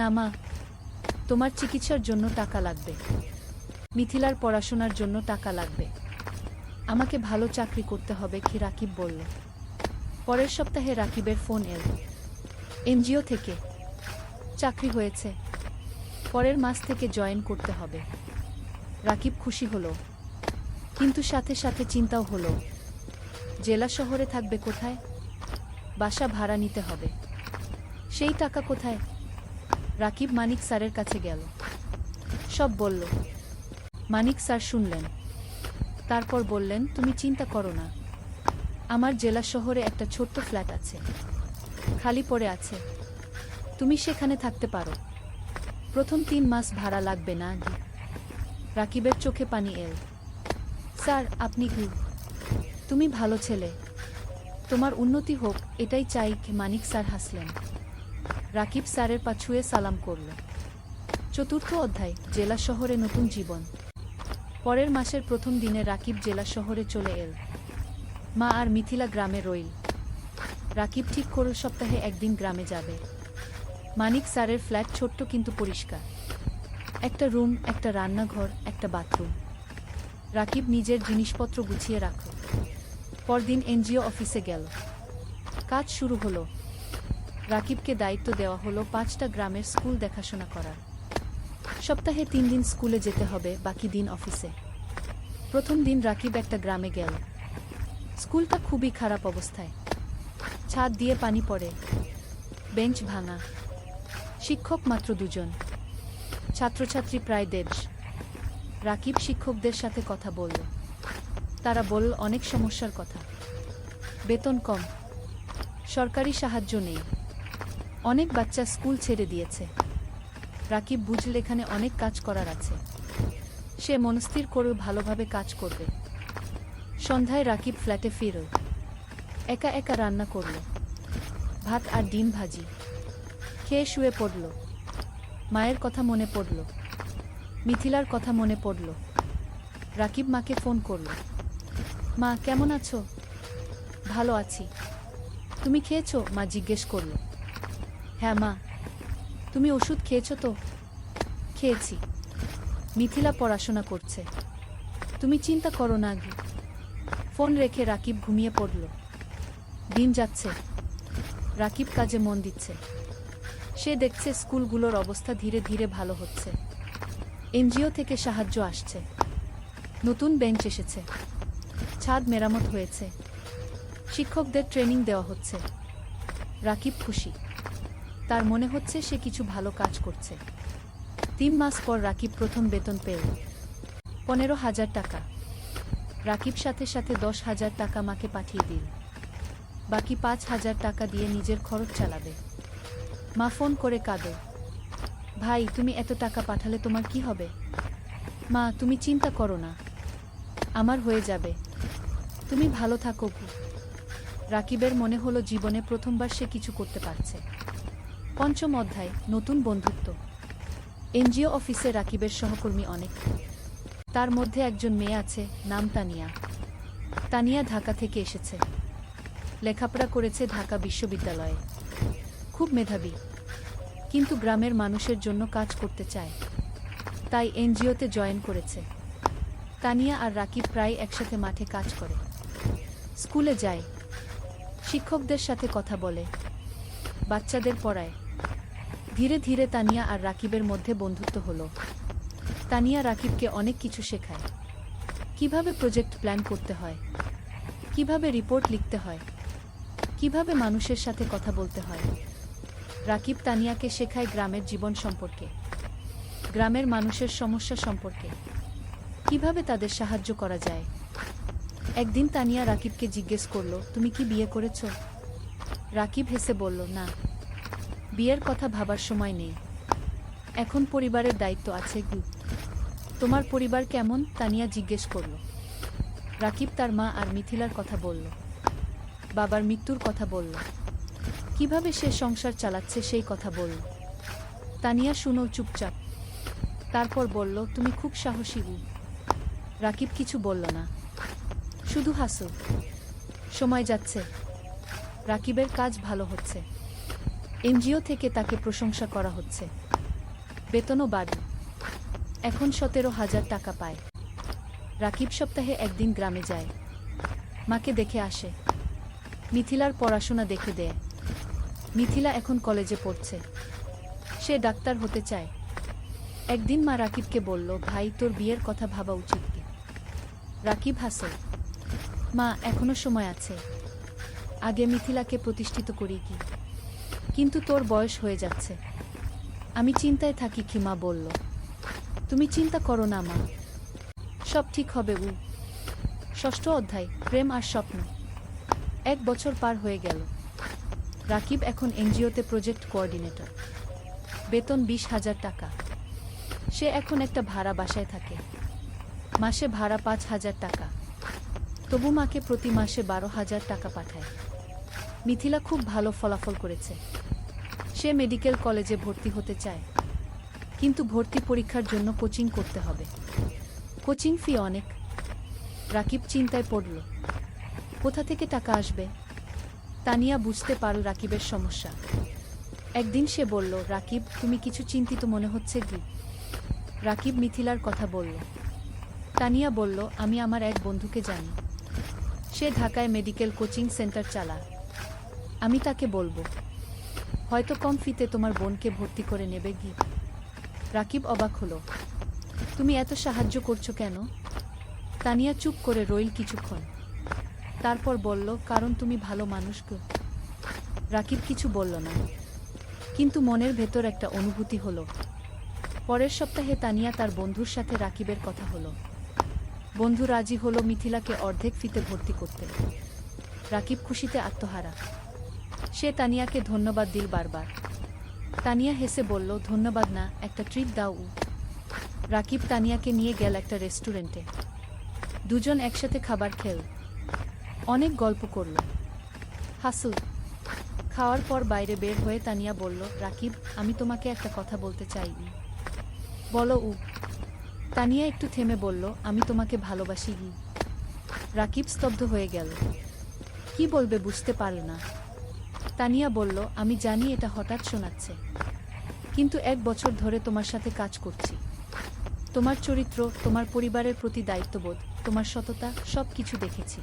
না মা, তোমার চিকিৎসার জন্য টাকা লাগবে, মিথিলার পড়াশোনার জন্য টাকা লাগবে, আমাকে ভালো চাকরি করতে হবে। কি? রাকিব বলল। পরের সপ্তাহে রাকিবের ফোন এল এনজিও থেকে। চাকরি হয়েছে, পরের মাস থেকে জয়েন করতে হবে। রাকিব খুশি হলো, কিন্তু সাথে সাথে চিন্তাও হলো। জেলা শহরে থাকবে কোথায়? বাসা ভাড়া নিতে হবে। সেই টাকা কোথায়? রাকিব মানিক স্যারের কাছে গেল, সব বলল। মানিক স্যার শুনলেন। তারপর বললেন, তুমি চিন্তা করো না, আমার জেলা শহরে একটা ছোট্ট ফ্ল্যাট আছে, খালি পড়ে আছে, তুমি সেখানে থাকতে পারো। প্রথম 3 মাস ভাড়া লাগবে না। রাকিবের চোখে পানি এল। স্যার আপনি কি? তুমি ভালো ছেলে, তোমার উন্নতি হোক এটাই চাই। মানিক স্যার হাসলেন। রাকিব স্যারের পা ছুঁয়ে সালাম করল। 4র্থ অধ্যায়, জেলা শহরে নতুন জীবন। পরের মাসের প্রথম দিনে রাকিব জেলা শহরে চলে এল। মা আর মিথিলা গ্রামে রইল। রাকিব ঠিক করল সপ্তাহে একদিন গ্রামে যাবে। মানিক স্যারের ফ্ল্যাট ছোট্ট কিন্তু পরিষ্কার। একটা রুম, একটা রান্নাঘর, একটা বাথরুম। রাকিব নিজের জিনিসপত্র গুছিয়ে রাখল। পরদিন এনজিও অফিসে গেল। কাজ শুরু হলো। রাকিবকে দায়িত্ব দেওয়া হলো 5টা গ্রামের স্কুল দেখাশোনা করার। সপ্তাহে 3 দিন স্কুলে যেতে হবে, বাকি দিন অফিসে। প্রথম দিন রাকিব একটা গ্রামে গেল। স্কুলটা খুবই খারাপ অবস্থায়, ছাদ দিয়ে পানি পড়ে, বেঞ্চ ভাঙা, শিক্ষক মাত্র 2 জন, ছাত্রছাত্রী প্রায় 150। রাকিব শিক্ষকদের সাথে কথা বলল। তারা বলল অনেক সমস্যার কথা, বেতন কম, সরকারি সাহায্য নেই, অনেক বাচ্চা স্কুল ছেড়ে দিয়েছে। রাকিব বুঝল এখানে অনেক কাজ করার আছে। সে মনস্থির করে ভালোভাবে কাজ করবে। সন্ধ্যায় রাকিব ফ্ল্যাটে ফিরল। একা একা রান্না করল, ভাত আর ডিম ভাজি। খেয়ে শুয়ে পড়ল। মায়ের কথা মনে পড়ল, মিথিলার কথা মনে পড়ল। রাকিব মাকে ফোন করল। মা কেমন আছো? ভালো আছি। তুমি খেয়েছো? মা জিজ্ঞেস করল। হ্যাঁ মা। তুমি ওষুধ খেয়েছো তো? খেয়েছি। মিথিলা পড়াশোনা করছে, তুমি চিন্তা করো না। ফোন রেখে রাকিব ঘুমিয়ে পড়ল। দিন যাচ্ছে, রাকিব কাজে মন দিচ্ছে। সে দেখছে স্কুলগুলোর অবস্থা ধীরে ধীরে ভালো হচ্ছে। এনজিও থেকে সাহায্য আসছে, নতুন বেঞ্চ এসেছে, ছাদ মেরামত হয়েছে, শিক্ষকদের ট্রেনিং দেওয়া হচ্ছে। রাকিব খুশি, তার মনে হচ্ছে সে কিছু ভালো কাজ করছে। 3 মাস পর রাকিব প্রথম বেতন পেল, 15,000 টাকা। রাকিব সাথে সাথে 10,000 টাকা মাকে পাঠিয়ে দিল। বাকি 5,000 টাকা দিয়ে নিজের খরচ চালাবে। মা ফোন করে কাঁদে, ভাই তুমি এত টাকা পাঠালে তোমার কি হবে? মা তুমি চিন্তা করো না, আমার হয়ে যাবে, তুমি ভালো থাকো। রাকিবের মনে হলো জীবনে প্রথমবার সে কিছু করতে পারছে। 5ম অধ্যায়, নতুন বন্ধুত্ব। এনজিও অফিসে রাকিবের সহকর্মী অনেক। তার মধ্যে একজন মেয়ে আছে, নাম তানিয়া। তানিয়া ঢাকা থেকে এসেছে। লেখাপড়া করেছে ঢাকা বিশ্ববিদ্যালয়ে। খুব মেধাবী, কিন্তু গ্রামের মানুষের জন্য কাজ করতে চায়। তাই এনজিওতে জয়েন করেছে। তানিয়া আর রাকিব প্রায় একসাথে মাঠে কাজ করে, স্কুলে যায়, শিক্ষকদের সাথে কথা বলে, বাচ্চাদের পড়ায়। ধীরে ধীরে তানিয়া আর রাকিবের মধ্যে বন্ধুত্ব হলো। তানিয়া রাকিবকে অনেক কিছু শেখায়, কিভাবে প্রজেক্ট প্ল্যান করতে হয়, কিভাবে রিপোর্ট লিখতে হয়, কিভাবে মানুষের সাথে কথা বলতে হয়। রাকিব তানিয়াকে শেখায় গ্রামের জীবন সম্পর্কে, গ্রামের মানুষের সমস্যা সম্পর্কে, কিভাবে তাদের সাহায্য করা যায়। একদিন তানিয়া রাকিবকে জিজ্ঞেস করল, তুমি কি বিয়ে করেছ? রাকিব হেসে বলল, না, বিয়ের কথা ভাবার সময় নেই, এখন পরিবারের দায়িত্ব আছে। তোমার পরিবার কেমন? তানিয়া জিজ্ঞেস করল। রাকিব তার মা আর মিথিলার কথা বলল, বাবার মৃত্যুর কথা বলল, কিভাবে সে সংসার চালাচ্ছে সেই কথা বলল। তানিয়া শুনো চুপচাপ, তারপর বলল, তুমি খুব সাহসী। রাকিব কিছু বলল না, শুধু হাসো। সময় যাচ্ছে, রাকিবের কাজ ভালো হচ্ছে, এনজিও থেকে তাকে প্রশংসা করা হচ্ছে, বেতনও বাড়ল, এখন 17,000 টাকা পায়। রাকিব সপ্তাহে একদিন গ্রামে যায়, মাকে দেখে আসে, মিথিলার পড়াশোনা দেখে দেয়। মিথিলা এখন কলেজে পড়ছে, সে ডাক্তার হতে চায়। একদিন মা রাকিবকে বলল, ভাই, তোর বিয়ের কথা ভাবা উচিত কি? রাকিব হাসে, মা, এখনো সময় আছে, আগে মিথিলাকে প্রতিষ্ঠিত করি কি। কিন্তু তোর বয়স হয়ে যাচ্ছে, আমি চিন্তায় থাকি কি। মা বলল, তুমি চিন্তা করো না মা, সব ঠিক হবে। ষষ্ঠ অধ্যায়, প্রেম আর স্বপ্ন। 1 বছর পার হয়ে গেল। রাকিব এখন এনজিওতে প্রজেক্ট কোঅর্ডিনেটর, বেতন 20,000 টাকা। সে এখন একটা ভাড়া বাসায় থাকে, মাসে ভাড়া 5,000 টাকা। তবু মাকে প্রতি মাসে 12,000 টাকা পাঠায়। মিথিলা খুব ভালো ফলাফল করেছে, সে মেডিকেল কলেজে ভর্তি হতে চায়, কিন্তু ভর্তি পরীক্ষার জন্য কোচিং করতে হবে, কোচিং ফি অনেক। রাকিব চিন্তায় পড়ল, কোথা থেকে টাকা আসবে। তানিয়া বুঝতে পারল রাকিবের সমস্যা। একদিন সে বলল, রাকিব, তুমি কিছু চিন্তিত মনে হচ্ছে কি? রাকিব মিথিলার কথা বলল। তানিয়া বলল, আমি আমার এক বন্ধুকে জানি, সে ঢাকায় মেডিকেল কোচিং সেন্টার চালায়, আমি তাকে বলবো, হয়তো কম ফিতে তোমার বোনকে ভর্তি করে নেবে কি। রাকিব অবাক হলো, তুমি এত সাহায্য করছো কেন? তানিয়া চুপ করে রইল কিছুক্ষণ, তারপর বলল, কারণ তুমি ভালো মানুষ গো। রাকিব কিছু বলল না, কিন্তু মনের ভেতর একটা অনুভূতি হলো। পরের সপ্তাহে তানিয়া তার বন্ধুর সাথে রাকিবের কথা হলো। বন্ধু রাজি হলো মিথিলাকে অর্ধেক ফিতে ভর্তি করতে। রাকিব খুশিতে আত্মহারা, সে তানিয়াকে ধন্যবাদ দিল বারবার। তানিয়া হেসে বলল, ধন্যবাদ না, একটা ট্রিট দাও। রাকিব তানিয়াকে নিয়ে গেল একটা রেস্টুরেন্টে। দুজন একসাথে খাবার খেল, অনেক গল্প করল, হাসল। খাওয়ার পর বাইরে বের হয়ে তানিয়া বলল, রাকিব, আমি তোমাকে একটা কথা বলতে চাই। বলো। তানিয়া একটু থেমে বলল, আমি তোমাকে ভালোবাসি। রাকিব স্তব্ধ হয়ে গেল, কি বলবে বুঝতে পারল না। তানিয়া বলল, আমি জানি এটা হঠাৎ শোনাচ্ছে, কিন্তু 1 বছর ধরে তোমার সাথে কাজ করছি। তোমার চরিত্র, তোমার পরিবারের প্রতি দায়িত্ববোধ, তোমার সততা, সব কিছু দেখেছি।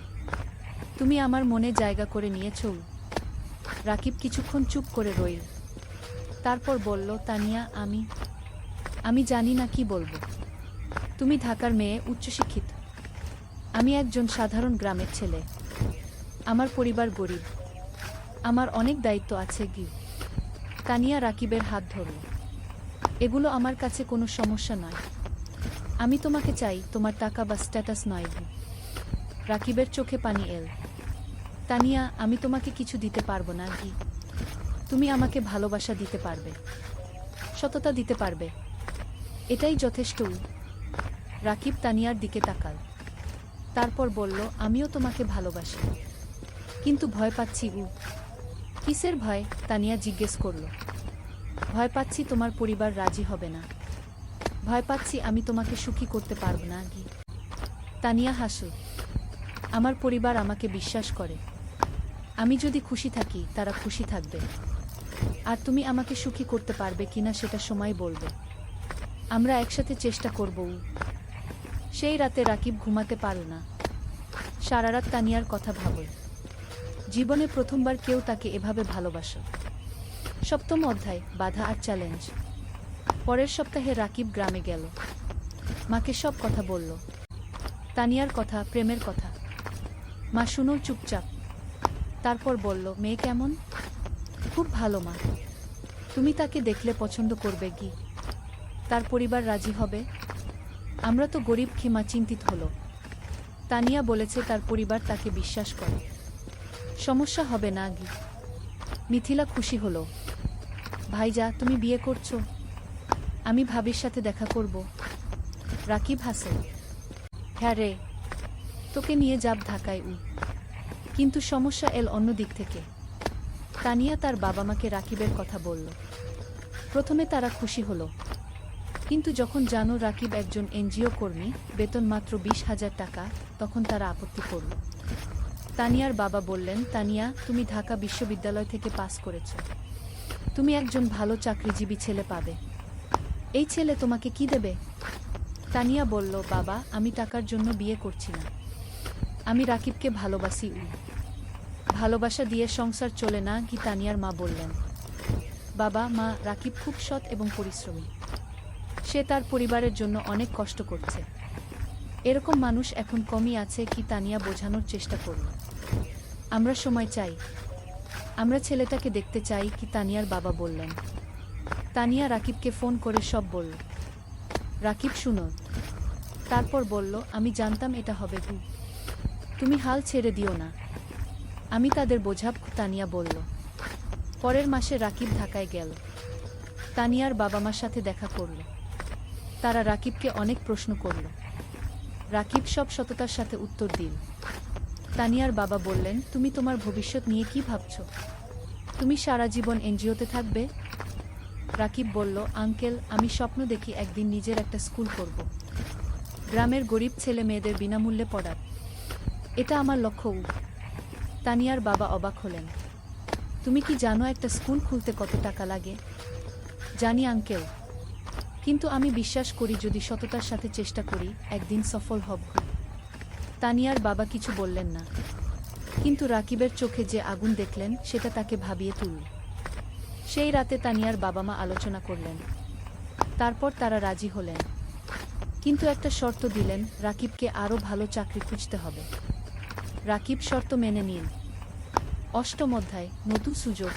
তুমি আমার মনে জায়গা করে নিয়েছ। রাকিব কিছুক্ষণ চুপ করে রইল, তারপর বলল, তানিয়া, আমি জানি না কি বলবো। তুমি ঢাকার মেয়ে, উচ্চশিক্ষিত, আমি একজন সাধারণ গ্রামের ছেলে, আমার পরিবার গরিব, আমার অনেক দায়িত্ব আছে। তানিয়া রাকিবের হাত ধরল, এগুলো আমার কাছে কোনো সমস্যা নয়, আমি তোমাকে চাই, তোমার টাকা বা স্ট্যাটাস নয়। রাকিবের চোখে পানি এল। তানিয়া, আমি তোমাকে কিছু দিতে পারবো না। তুমি আমাকে ভালোবাসা দিতে পারবে, সততা দিতে পারবে, এটাই যথেষ্ট। রাকিব তানিয়ার দিকে তাকাল, তারপর বলল, আমিও তোমাকে ভালোবাসি, কিন্তু ভয় পাচ্ছি। কিসের ভয়? তানিয়া জিজ্ঞেস করল। ভয় পাচ্ছি তোমার পরিবার রাজি হবে না। ভয় পাচ্ছি আমি তোমাকে সুখী করতে পারব না গি। তানিয়া হাসল। আমার পরিবার আমাকে বিশ্বাস করে। আমি যদি খুশি থাকি তারা খুশি থাকবে। আর তুমি আমাকে সুখী করতে পারবে কিনা সেটা সময় বলবে। আমরা একসাথে চেষ্টা করব। সেই রাতে রাকিব ঘুমাতে পারল না। সারারাত তানিয়ার কথা ভাবল। জীবনে প্রথমবার কেউ তাকে এভাবে ভালোবাসে। সপ্তম অধ্যায়, বাধা আর চ্যালেঞ্জ। পরের সপ্তাহে রাকিব গ্রামে গেল। মাকে সব কথা বলল। তানিয়ার কথা, প্রেমের কথা। মা শুনো চুপচাপ। তারপর বলল, মেয়ে কেমন? খুব ভালো মা। তুমি তাকে দেখলে পছন্দ করবে কি? তার পরিবার রাজি হবে? আমরা তো গরিব, ক্ষমা চিন্তিত হল। তানিয়া বলেছে তার পরিবার তাকে বিশ্বাস করে। সমস্যা হবে না গি। মিথিলা খুশি হল। ভাইজা, তুমি বিয়ে করছো? আমি ভাবির সাথে দেখা করব। রাকিব হাসে। হ্যাঁ রে, তোকে নিয়ে যাব ঢাকায়। কিন্তু সমস্যা এল অন্য দিক থেকে। তানিয়া তার বাবা মাকে রাকিবের কথা বলল। প্রথমে তারা খুশি হল, কিন্তু যখন জানো রাকিব একজন এনজিও কর্মী, বেতন মাত্র 20,000 টাকা, তখন তারা আপত্তি করল। তানিয়ার বাবা বললেন, তানিয়া, তুমি ঢাকা বিশ্ববিদ্যালয় থেকে পাস করেছ। তুমি একজন ভালো চাকরিজীবী ছেলে পাবে। এই ছেলে তোমাকে কি দেবে? তানিয়া বলল, বাবা, আমি টাকার জন্য বিয়ে করছি না। আমি রাকিবকে ভালোবাসি। ভালোবাসা দিয়ে সংসার চলে না কি? তানিয়ার মা বললেন। বাবা মা, রাকিব খুব সৎ এবং পরিশ্রমী। সে তার পরিবারের জন্য অনেক কষ্ট করছে। এরকম মানুষ এখন কমই আছে কি? তানিয়া বোঝানোর চেষ্টা করল। আমরা সময় চাই। আমরা ছেলেটাকে দেখতে চাই কি? তানিয়ার বাবা বললেন। তানিয়া রাকিবকে ফোন করে সব বলল। রাকিব শুনো। তারপর বলল, আমি জানতাম এটা হবে গু। তুমি হাল ছেড়ে দিও না। আমি তাদের বোঝাব। তানিয়া বলল। পরের মাসে রাকিব ঢাকায় গেল। তানিয়ার বাবা মার সাথে দেখা করল। তারা রাকিবকে অনেক প্রশ্ন করল। রাকিব সব সততার সাথে উত্তর দিল। তানিয়ার বাবা বললেন, তুমি তোমার ভবিষ্যৎ নিয়ে কি ভাবছ? তুমি সারা জীবন এনজিওতে থাকবে? রাকিব বলল, আঙ্কেল, আমি স্বপ্ন দেখি একদিন নিজের একটা স্কুল করব। গ্রামের গরিব ছেলে মেয়েদের বিনামূল্যে পড়াব। এটা আমার লক্ষ্য। তানিয়ার বাবা অবাক হলেন। তুমি কি জানো একটা স্কুল খুলতে কত টাকা লাগে? জানি আঙ্কেল, কিন্তু আমি বিশ্বাস করি যদি সততার সাথে চেষ্টা করি, একদিন সফল হব। তানিয়ার বাবা কিছু বললেন না, কিন্তু রাকিবের চোখে যে আগুন দেখলেন সেটা তাকে ভাবিয়ে তুলল। সেই রাতে তানিয়ার বাবা মা আলোচনা করলেন। তারপর তারা রাজি হলেন, কিন্তু একটা শর্ত দিলেন, রাকিবকে আরও ভালো চাকরি খুঁজতে হবে। রাকিব শর্ত মেনে নিল। অষ্টম অধ্যায়, নতুন সুযোগ।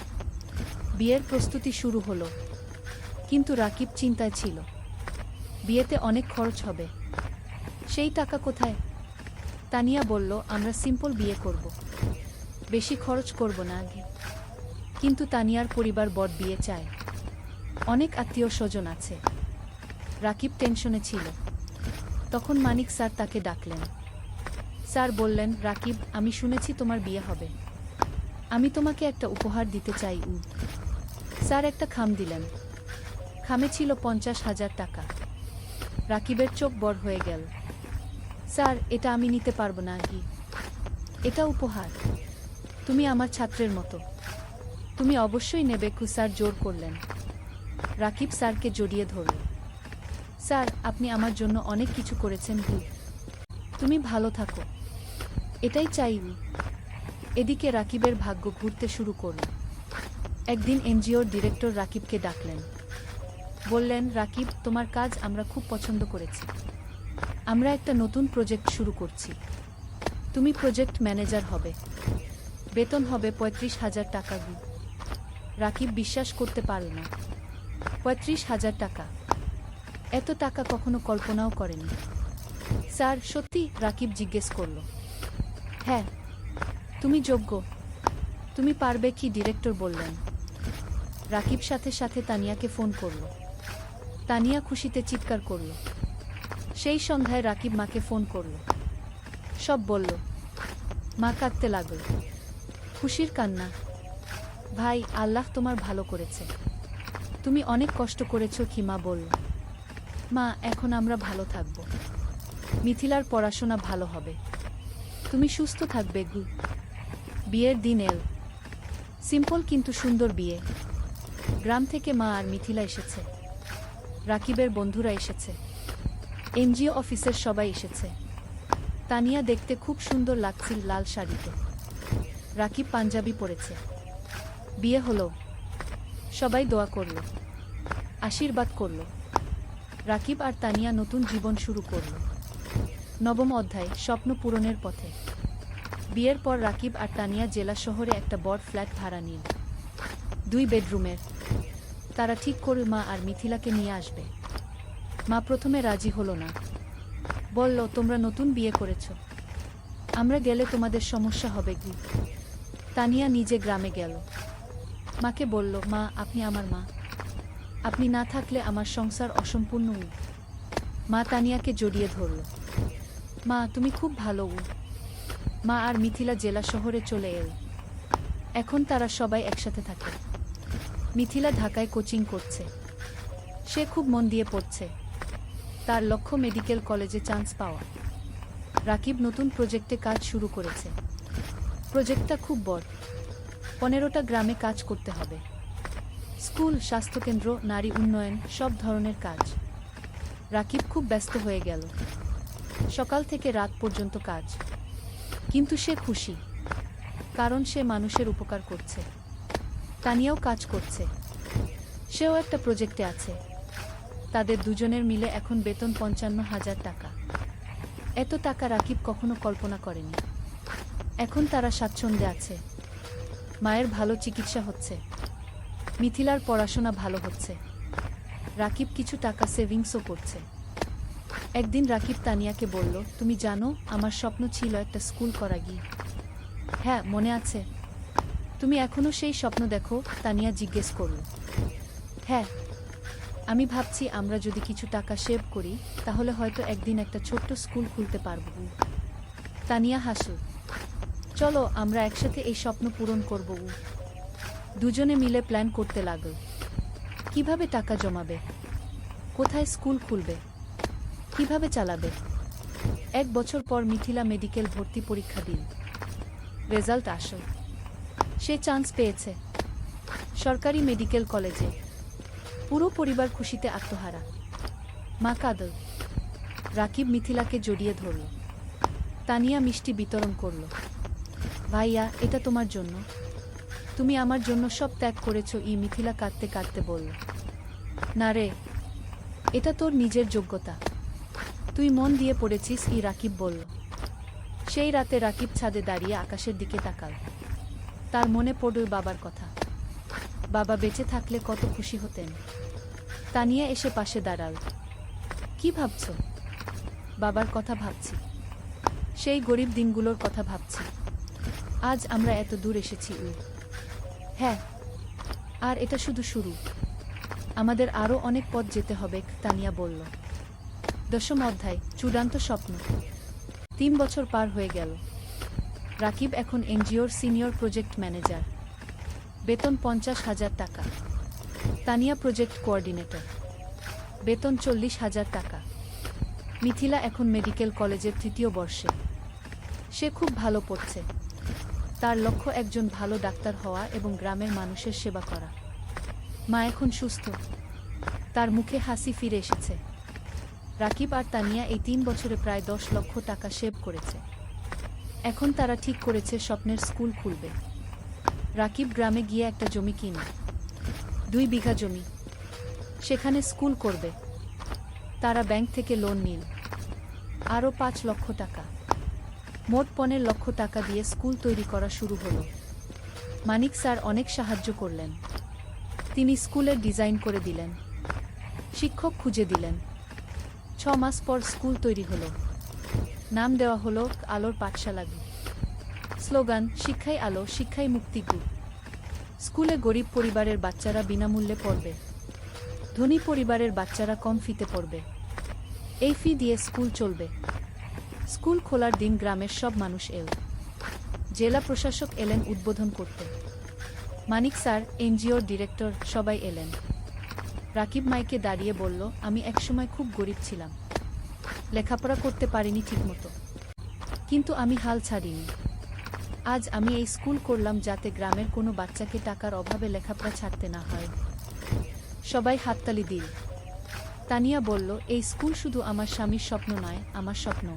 বিয়ের প্রস্তুতি শুরু হলো, কিন্তু রাকিব চিন্তায় ছিল। বিয়েতে অনেক খরচ হবে। সেই টাকা কোথায়? তানিয়া বলল, আমরা সিম্পল বিয়ে করব। বেশি খরচ করব না আগে। কিন্তু তানিয়ার পরিবার বড় বিয়ে চায়। অনেক আত্মীয় স্বজন আছে। রাকিব টেনশনে ছিল। তখন মানিক স্যার তাকে ডাকলেন। স্যার বললেন, রাকিব, আমি শুনেছি তোমার বিয়ে হবে। আমি তোমাকে একটা উপহার দিতে চাই। স্যার একটা খাম দিলেন। খামে ছিল 50,000 টাকা। রাকিবের চোখ বড় হয়ে গেল। স্যার, এটা আমি নিতে পারবো না কি? এটা উপহার। তুমি আমার ছাত্রের মতো। তুমি অবশ্যই নেবে। স্যার জোর করলেন। রাকিব স্যারকে জড়িয়ে ধরল। স্যার, আপনি আমার জন্য অনেক কিছু করেছেন। তুমি ভালো থাকো, এটাই চাই। এদিকে রাকিবের ভাগ্য ঘুরতে শুরু করল। একদিন এনজিওর ডিরেক্টর রাকিবকে ডাকলেন। বললেন, রাকিব, তোমার কাজ আমরা খুব পছন্দ করেছি। আমরা একটা নতুন প্রজেক্ট শুরু করছি। তুমি প্রজেক্ট ম্যানেজার হবে। বেতন হবে 35,000 টাকা। রাকিব বিশ্বাস করতে পারল না। 35,000 টাকা! এত টাকা কখনো কল্পনাও করেনি। স্যার, সত্যি? রাকিব জিজ্ঞেস করল। হ্যাঁ, তুমি যোগ্য। তুমি পারবে কি? ডিরেক্টর বললেন। রাকিব সাথে সাথে তানিয়াকে ফোন করল। তানিয়া খুশিতে চিৎকার করল। সেই সন্ধ্যায় রাকিব মাকে ফোন করল। সব বলল। মা কাঁদতে লাগল। খুশির কান্না। ভাই, আল্লাহ তোমার ভালো করেছে। তুমি অনেক কষ্ট করেছ কি? মা বলল। মা, এখন আমরা ভালো থাকব। মিথিলার পড়াশোনা ভালো হবে। তুমি সুস্থ থাকবে গু। বিয়ের দিন এল। সিম্পল কিন্তু সুন্দর বিয়ে। গ্রাম থেকে মা আর মিথিলা এসেছে। রাকিবের বন্ধুরা এসেছে। এনজিও অফিসের সবাই এসেছে। তানিয়া দেখতে খুব সুন্দর লাগছিল লাল শাড়িতে। রাকিব পাঞ্জাবি পরেছে। বিয়ে হলো। সবাই দোয়া করল, আশীর্বাদ করল। রাকিব আর তানিয়া নতুন জীবন শুরু করল। নবম অধ্যায়, স্বপ্ন পূরণের পথে। বিয়ের পর রাকিব আর তানিয়া জেলা শহরে একটা বড় ফ্ল্যাট ভাড়া নিল। 2 বেডরুমের। তারা ঠিক করল মা আর মিথিলাকে নিয়ে আসবে। মা প্রথমে রাজি হলো না। বলল, তোমরা নতুন বিয়ে করেছ, আমরা গেলে তোমাদের সমস্যা হবে কি। তানিয়া নিজে গ্রামে গেল। মাকে বলল, মা, আপনি আমার মা। আপনি না থাকলে আমার সংসার অসম্পূর্ণ। মা তানিয়াকে জড়িয়ে ধরল। মা, তুমি খুব ভালো। মা আর মিথিলা জেলা শহরে চলে এল। এখন তারা সবাই একসাথে থাকে। মিথিলা ঢাকায় কোচিং করছে। সে খুব মন দিয়ে পড়ছে। তার লক্ষ্য মেডিকেল কলেজে চান্স পাওয়া। রাকিব নতুন প্রজেক্টে কাজ শুরু করেছে। প্রজেক্টটা খুব বড়। 15টা গ্রামে কাজ করতে হবে। স্কুল, স্বাস্থ্যকেন্দ্র, নারী উন্নয়ন, সব ধরনের কাজ। রাকিব খুব ব্যস্ত হয়ে গেল। সকাল থেকে রাত পর্যন্ত কাজ। কিন্তু সে খুশি, কারণ সে মানুষের উপকার করছে। তানিয়াও কাজ করছে। সেও একটা প্রজেক্টে আছে। তাদের দুজনের মিলে এখন বেতন 55,000 টাকা। এত টাকা রাকিব কখনো কল্পনা করেনি। এখন তারা স্বাচ্ছন্দ্যে আছে। মায়ের ভালো চিকিৎসা হচ্ছে। মিথিলার পড়াশোনা ভালো হচ্ছে। রাকিব কিছু টাকা সেভিংসও করছে। একদিন রাকিব তানিয়াকে বলল, তুমি জানো, আমার স্বপ্ন ছিল একটা স্কুল করা গিয়ে। হ্যাঁ, মনে আছে। তুমি এখনো সেই স্বপ্ন দেখো? তানিয়া জিজ্ঞেস করল। হ্যাঁ, আমি ভাবছি আমরা যদি কিছু টাকা সেভ করি, তাহলে হয়তো একদিন একটা ছোট্ট স্কুল খুলতে পারব। তানিয়া হাসল। চলো, আমরা একসাথে এই স্বপ্ন পূরণ করব। দুজনে মিলে প্ল্যান করতে লাগল। কিভাবে টাকা জমাবে, কোথায় স্কুল খুলবে, কিভাবে চালাবে। 1 বছর পর মিথিলা মেডিকেল ভর্তি পরীক্ষা দিল। রেজাল্ট আসল। সে চান্স পেয়েছে সরকারি মেডিকেল কলেজে। পুরো পরিবার খুশিতে আত্মহারা। মা কাঁদল। রাকিব মিথিলাকে জড়িয়ে ধরল। তানিয়া মিষ্টি বিতরণ করল। ভাইয়া, এটা তোমার জন্য। তুমি আমার জন্য সব ত্যাগ করেছ। মিথিলা কাঁদতে কাঁদতে বলল। না রে, এটা তোর নিজের যোগ্যতা। তুই মন দিয়ে পড়েছিস। রাকিব বলল। সেই রাতে রাকিব ছাদে দাঁড়িয়ে আকাশের দিকে তাকাল। তার মনে পড়ল বাবার কথা। বাবা বেঁচে থাকলে কত খুশি হতেন। তানিয়া এসে পাশে দাঁড়াল। কি ভাবছ? বাবার কথা ভাবছি। সেই গরিব দিনগুলোর কথা ভাবছি। আজ আমরা এত দূর এসেছি। হ্যাঁ, আর এটা শুধু শুরু। আমাদের আরও অনেক পথ যেতে হবে, তানিয়া বলল। 10ম অধ্যায়, চূড়ান্ত স্বপ্ন। 3 বছর পার হয়ে গেল। রাকিব এখন এনজিওর সিনিয়র প্রজেক্ট ম্যানেজার। বেতন 50,000 টাকা। Tania project coordinator. বেতন 40,000 টাকা। মিথিলা এখন মেডিকেল কলেজের 3য় বর্ষে। সে খুব ভালো পড়ছে। তার লক্ষ্য একজন ভালো ডাক্তার হওয়া এবং গ্রামের মানুষের সেবা করা। মা এখন সুস্থ। তার মুখে হাসি ফিরে এসেছে। রাকিব আর তানিয়া এই 3 বছরে প্রায় 10 লক্ষ টাকা সেভ করেছে। এখন তারা ঠিক করেছে স্বপ্নের স্কুল খুলবে। রাকিব গ্রামে গিয়ে একটা জমি কিনে। 2 বিঘা জমি। সেখানে স্কুল করবে। তারা ব্যাংক থেকে লোন নিল। আরও 5 লক্ষ টাকা। মোট 15 লক্ষ টাকা দিয়ে স্কুল তৈরি করা শুরু হলো। মানিক স্যার অনেক সাহায্য করলেন। তিনি স্কুলের ডিজাইন করে দিলেন, শিক্ষক খুঁজে দিলেন। 6 মাস পর স্কুল তৈরি হলো। নাম দেওয়া হলো আলোর পাঠশালা। স্লোগান, শিক্ষাই আলো, শিক্ষাই মুক্তি। স্কুলে গরিব পরিবারের বাচ্চারা বিনামূল্যে পড়বে। ধনী পরিবারের বাচ্চারা কম ফিতে পড়বে। এই ফি দিয়ে স্কুল চলবে। স্কুল খোলার দিন গ্রামের সব মানুষ এল। জেলা প্রশাসক এলেন উদ্বোধন করতে। মানিক স্যার, এনজিওর ডিরেক্টর, সবাই এলেন। রাকিব মাইকে দাঁড়িয়ে বলল, আমি একসময় খুব গরিব ছিলাম, লেখাপড়া করতে পারিনি ঠিকমতো, কিন্তু আমি হাল ছাড়িনি। আজ আমি এই স্কুল করলাম যাতে গ্রামের কোনো বাচ্চাকে টাকার অভাবে লেখাপড়া ছাড়তে না হয়। সবাই হাততালি দিল। তানিয়া বলল, এই স্কুল শুধু আমার স্বামীর স্বপ্ন নয়, আমার স্বপ্ন।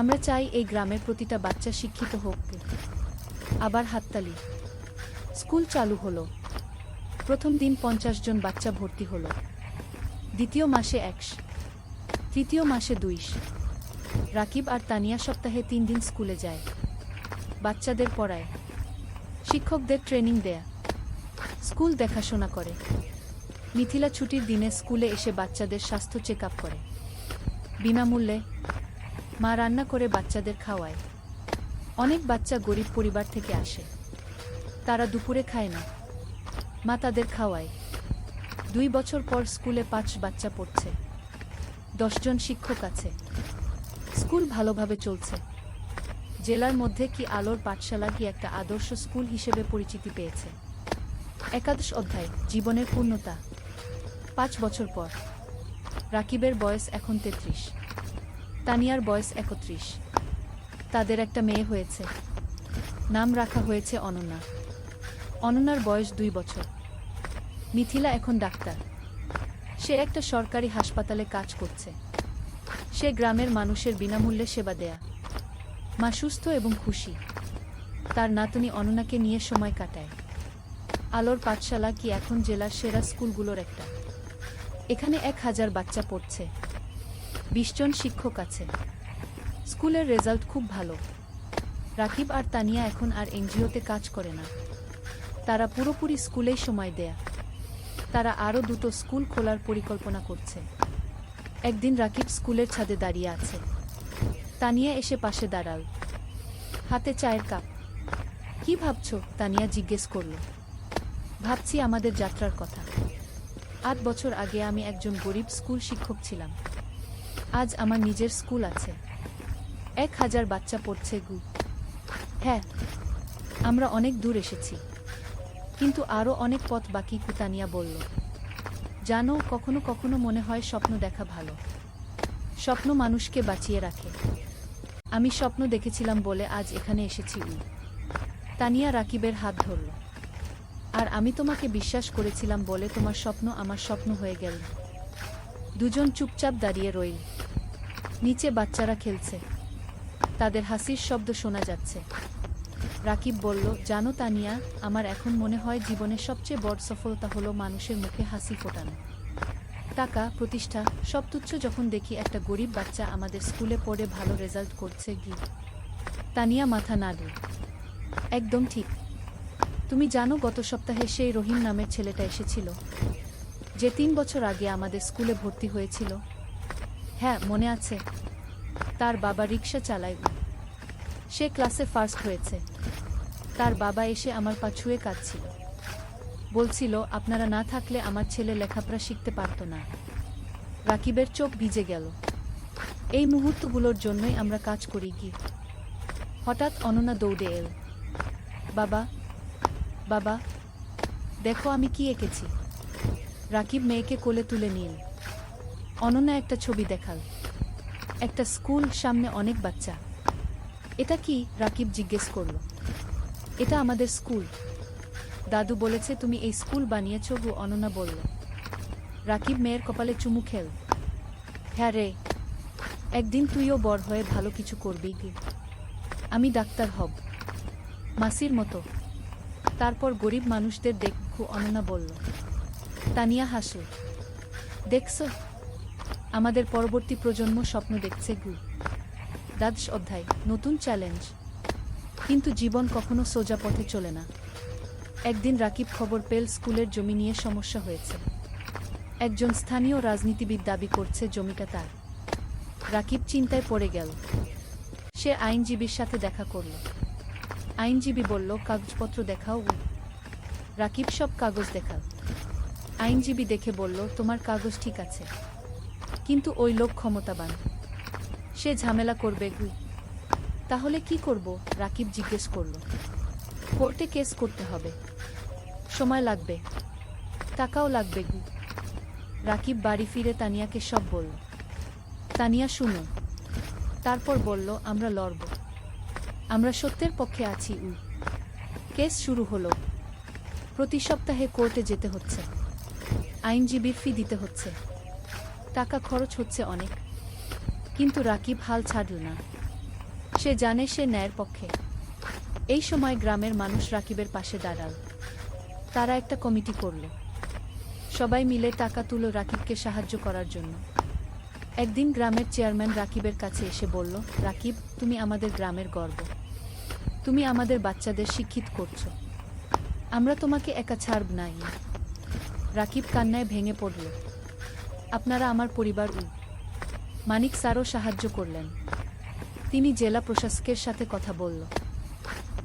আমরা চাই এই গ্রামের প্রতিটা বাচ্চা শিক্ষিত হোক। আবার হাততালি। স্কুল চালু হলো। প্রথম দিন 50 জন বাচ্চা ভর্তি হলো। দ্বিতীয় মাসে 100, তৃতীয় মাসে 200। রাকিব আর তানিয়া সপ্তাহে 3 দিন স্কুলে যায়। বাচ্চাদের পড়ায়, শিক্ষকদের ট্রেনিং দেয়া, স্কুল দেখাশোনা করে। মিথিলা ছুটির দিনে স্কুলে এসে বাচ্চাদের স্বাস্থ্য চেক আপ করে বিনামূল্যে। মা রান্না করে বাচ্চাদের খাওয়ায়। অনেক বাচ্চা গরিব পরিবার থেকে আসে, তারা দুপুরে খায় না, মা তাদের খাওয়ায়। 2 বছর পর স্কুলে 5 বাচ্চা পড়ছে, 10 জন শিক্ষক আছে, স্কুল ভালোভাবে চলছে। জেলার মধ্যে কি আলোর পাঠশালা কি একটা আদর্শ স্কুল হিসেবে পরিচিতি পেয়েছে। একাদশ অধ্যায়, জীবনের পূর্ণতা। 5 বছর পর রাকিবের বয়স এখন 33, তানিয়ার বয়স 31। তাদের একটা মেয়ে হয়েছে, নাম রাখা হয়েছে অনন্যা। অনন্যার বয়স 2 বছর। মিথিলা এখন ডাক্তার, সে একটা সরকারি হাসপাতালে কাজ করছে। সে গ্রামের মানুষের বিনামূল্যে সেবা দেয়া। মা সুস্থ এবং খুশি। তার নাতনি অনন্যাকে নিয়ে সময় কাটায়। আলোর পাঠশালা কি এখন জেলার সেরা স্কুলগুলোর একটা। এখানে 1000 বাচ্চা পড়ছে, 20 জন শিক্ষক আছে। স্কুলের রেজাল্ট খুব ভালো। রাকিব আর তানিয়া এখন আর এনজিওতে কাজ করে না, তারা পুরোপুরি স্কুলেই সময় দেয়া। তারা আরও 2টো স্কুল খোলার পরিকল্পনা করছে। একদিন রাকিব স্কুলের ছাদে দাঁড়িয়ে আছে। তানিয়া এসে পাশে দাঁড়াল, হাতে চায়ের কাপ। কি ভাবছো? তানিয়া জিজ্ঞেস করল। ভাবছি আমাদের যাত্রার কথা। 8 বছর আগে আমি একজন গরিব স্কুল শিক্ষক ছিলাম, আজ আমার নিজের স্কুল আছে, 1000 বাচ্চা পড়ছে। হ্যাঁ, আমরা অনেক দূর এসেছি, কিন্তু আরও অনেক পথ বাকি। তানিয়া বলল, জানো, কখনো কখনো মনে হয় স্বপ্ন দেখা ভালো। স্বপ্ন মানুষকে বাঁচিয়ে রাখে। আমি স্বপ্ন দেখেছিলাম বলে আজ এখানে এসেছি। তানিয়া রাকিবের হাত ধরল। আর আমি তোমাকে বিশ্বাস করেছিলাম বলে তোমার স্বপ্ন আমার স্বপ্ন হয়ে গেল। দুজন চুপচাপ দাঁড়িয়ে রইল। নিচে বাচ্চারা খেলছে, তাদের হাসির শব্দ শোনা যাচ্ছে। রাকিব বলল, জানো তানিয়া, আমার এখন মনে হয় জীবনের সবচেয়ে বড় সফলতা হলো মানুষের মুখে হাসি ফোটানো। টাকা, প্রতিষ্ঠা সব তুচ্ছ যখন দেখি একটা গরিব বাচ্চা আমাদের স্কুলে পড়ে ভালো রেজাল্ট করছে। তানিয়া মাথা নাড়ল। একদম ঠিক। তুমি জানো, গত সপ্তাহে সেই রহিম নামের ছেলেটা এসেছিল, যে 3 বছর আগে আমাদের স্কুলে ভর্তি হয়েছিল। হ্যাঁ, মনে আছে। তার বাবা রিকশা চালায়, সে ক্লাসে ফার্স্ট হয়েছে। তার বাবা এসে আমার পা ছুঁয়ে কাঁদছিল, বলছিল আপনারা না থাকলে আমার ছেলে লেখাপড়া শিখতে পারত না। রাকিবের চোখ ভিজে গেল। এই মুহূর্তগুলোর জন্যই আমরা কাজ করি। হঠাৎ অনন্যা দৌড়ে এল। বাবা, বাবা, দেখো আমি কি এঁকেছি। রাকিব মেয়েকে কোলে তুলে নিল। অনন্যা একটা ছবি দেখাল, একটা স্কুল, সামনে অনেক বাচ্চা। এটা কি? রাকিব জিজ্ঞেস করল। এটা আমাদের স্কুল। দাদু বলেছে তুমি এই স্কুল বানিয়েছ। অনন্যা বলল। রাকিব মেয়ের কপালে চুমু খেল। হ্যাঁ রে, একদিন তুইও বড় হয়ে ভালো কিছু করবি। আমি ডাক্তার হব, মাসির মতো। তারপর গরিব মানুষদের দেখব। অনন্যা বলল। তানিয়া হাসল। দেখছ, আমাদের পরবর্তী প্রজন্ম স্বপ্ন দেখছে। দ্বাদশ অধ্যায়, নতুন চ্যালেঞ্জ। কিন্তু জীবন কখনো সোজা পথে চলে না। একদিন রাকিব খবর পেল স্কুলের জমি নিয়ে সমস্যা হয়েছে। একজন স্থানীয় রাজনীতিবিদ দাবি করছে জমিটা তার। রাকিব চিন্তায় পড়ে গেল। সে আইনজীবীর সাথে দেখা করল। আইনজীবী বলল, কাগজপত্র দেখাও। রাকিব সব কাগজ দেখাল। আইনজীবী দেখে বলল, তোমার কাগজ ঠিক আছে, কিন্তু ওই লোক ক্ষমতাবান, সে ঝামেলা করবে। তাহলে কি করব? রাকিব জিজ্ঞেস করল। কোর্টে কেস করতে হবে, সময় লাগবে, টাকাও লাগবে। রাকিব বাড়ি ফিরে তানিয়াকে সব বলল। তানিয়া শুনো। তারপর বলল, আমরা লড়ব। আমরা সত্যের পক্ষে আছি। কেস শুরু হলো। প্রতি সপ্তাহে কোর্টে যেতে হচ্ছে। আইনজীবীর ফি দিতে হচ্ছে। টাকা খরচ হচ্ছে অনেক। কিন্তু রাকিব হাল ছাড়ল না। সে জানে সে ন্যায়ের পক্ষে। এই সময় গ্রামের মানুষ রাকিবের পাশে দাঁড়াল। তারা একটা কমিটি করল। সবাই মিলে টাকা তুলো রাকিবকে সাহায্য করার জন্য। একদিন গ্রামের চেয়ারম্যান রাকিবের কাছে এসে বলল, রাকিব, তুমি আমাদের গ্রামের গর্ব। তুমি আমাদের বাচ্চাদের শিক্ষিত করছো। আমরা তোমাকে একা ছাড়ব না। রাকিব কান্নায় ভেঙে পড়ল। আপনারা আমার পরিবার। মানিক স্যারও সাহায্য করলেন। তিনি জেলা প্রশাসকের সাথে কথা বলল।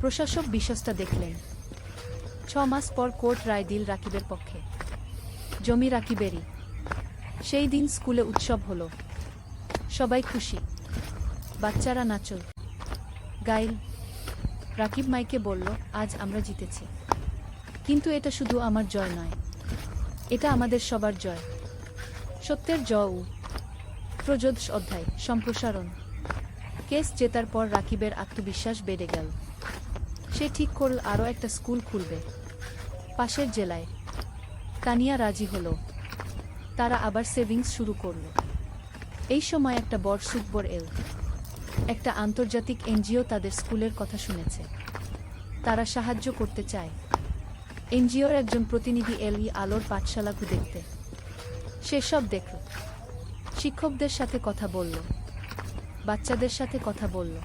প্রশাসক বিষয়টা দেখলেন। 6 মাস পর কোর্ট রায় দিল রাকিবের পক্ষে। জমি রাকিবেরই। সেই দিন স্কুলে উৎসব হলো। সবাই খুশি। বাচ্চারা নাচল, গাইল। রাকিব মাইকে বলল, আজ আমরা জিতেছি। কিন্তু এটা শুধু আমার জয় নয়, এটা আমাদের সবার জয়। সত্যের জয়। ত্রয়োদশ অধ্যায়, সম্প্রসারণ। কেস জেতার পর রাকিবের আত্মবিশ্বাস বেড়ে গেল। সে ঠিক করল আরও একটা স্কুল খুলবে, পাশের জেলায়। তানিয়া রাজি হলো। তারা আবার সেভিংস শুরু করল। এই সময় একটা বড় সুখবর এল। একটা আন্তর্জাতিক এনজিও তাদের স্কুলের কথা শুনেছে। তারা সাহায্য করতে চায়। এনজিওর একজন প্রতিনিধি এল আলোর পাঠশালাকে দেখতে। সে সব দেখল। শিক্ষকদের সাথে কথা বলল, বাচ্চাদের সাথে কথা বলল।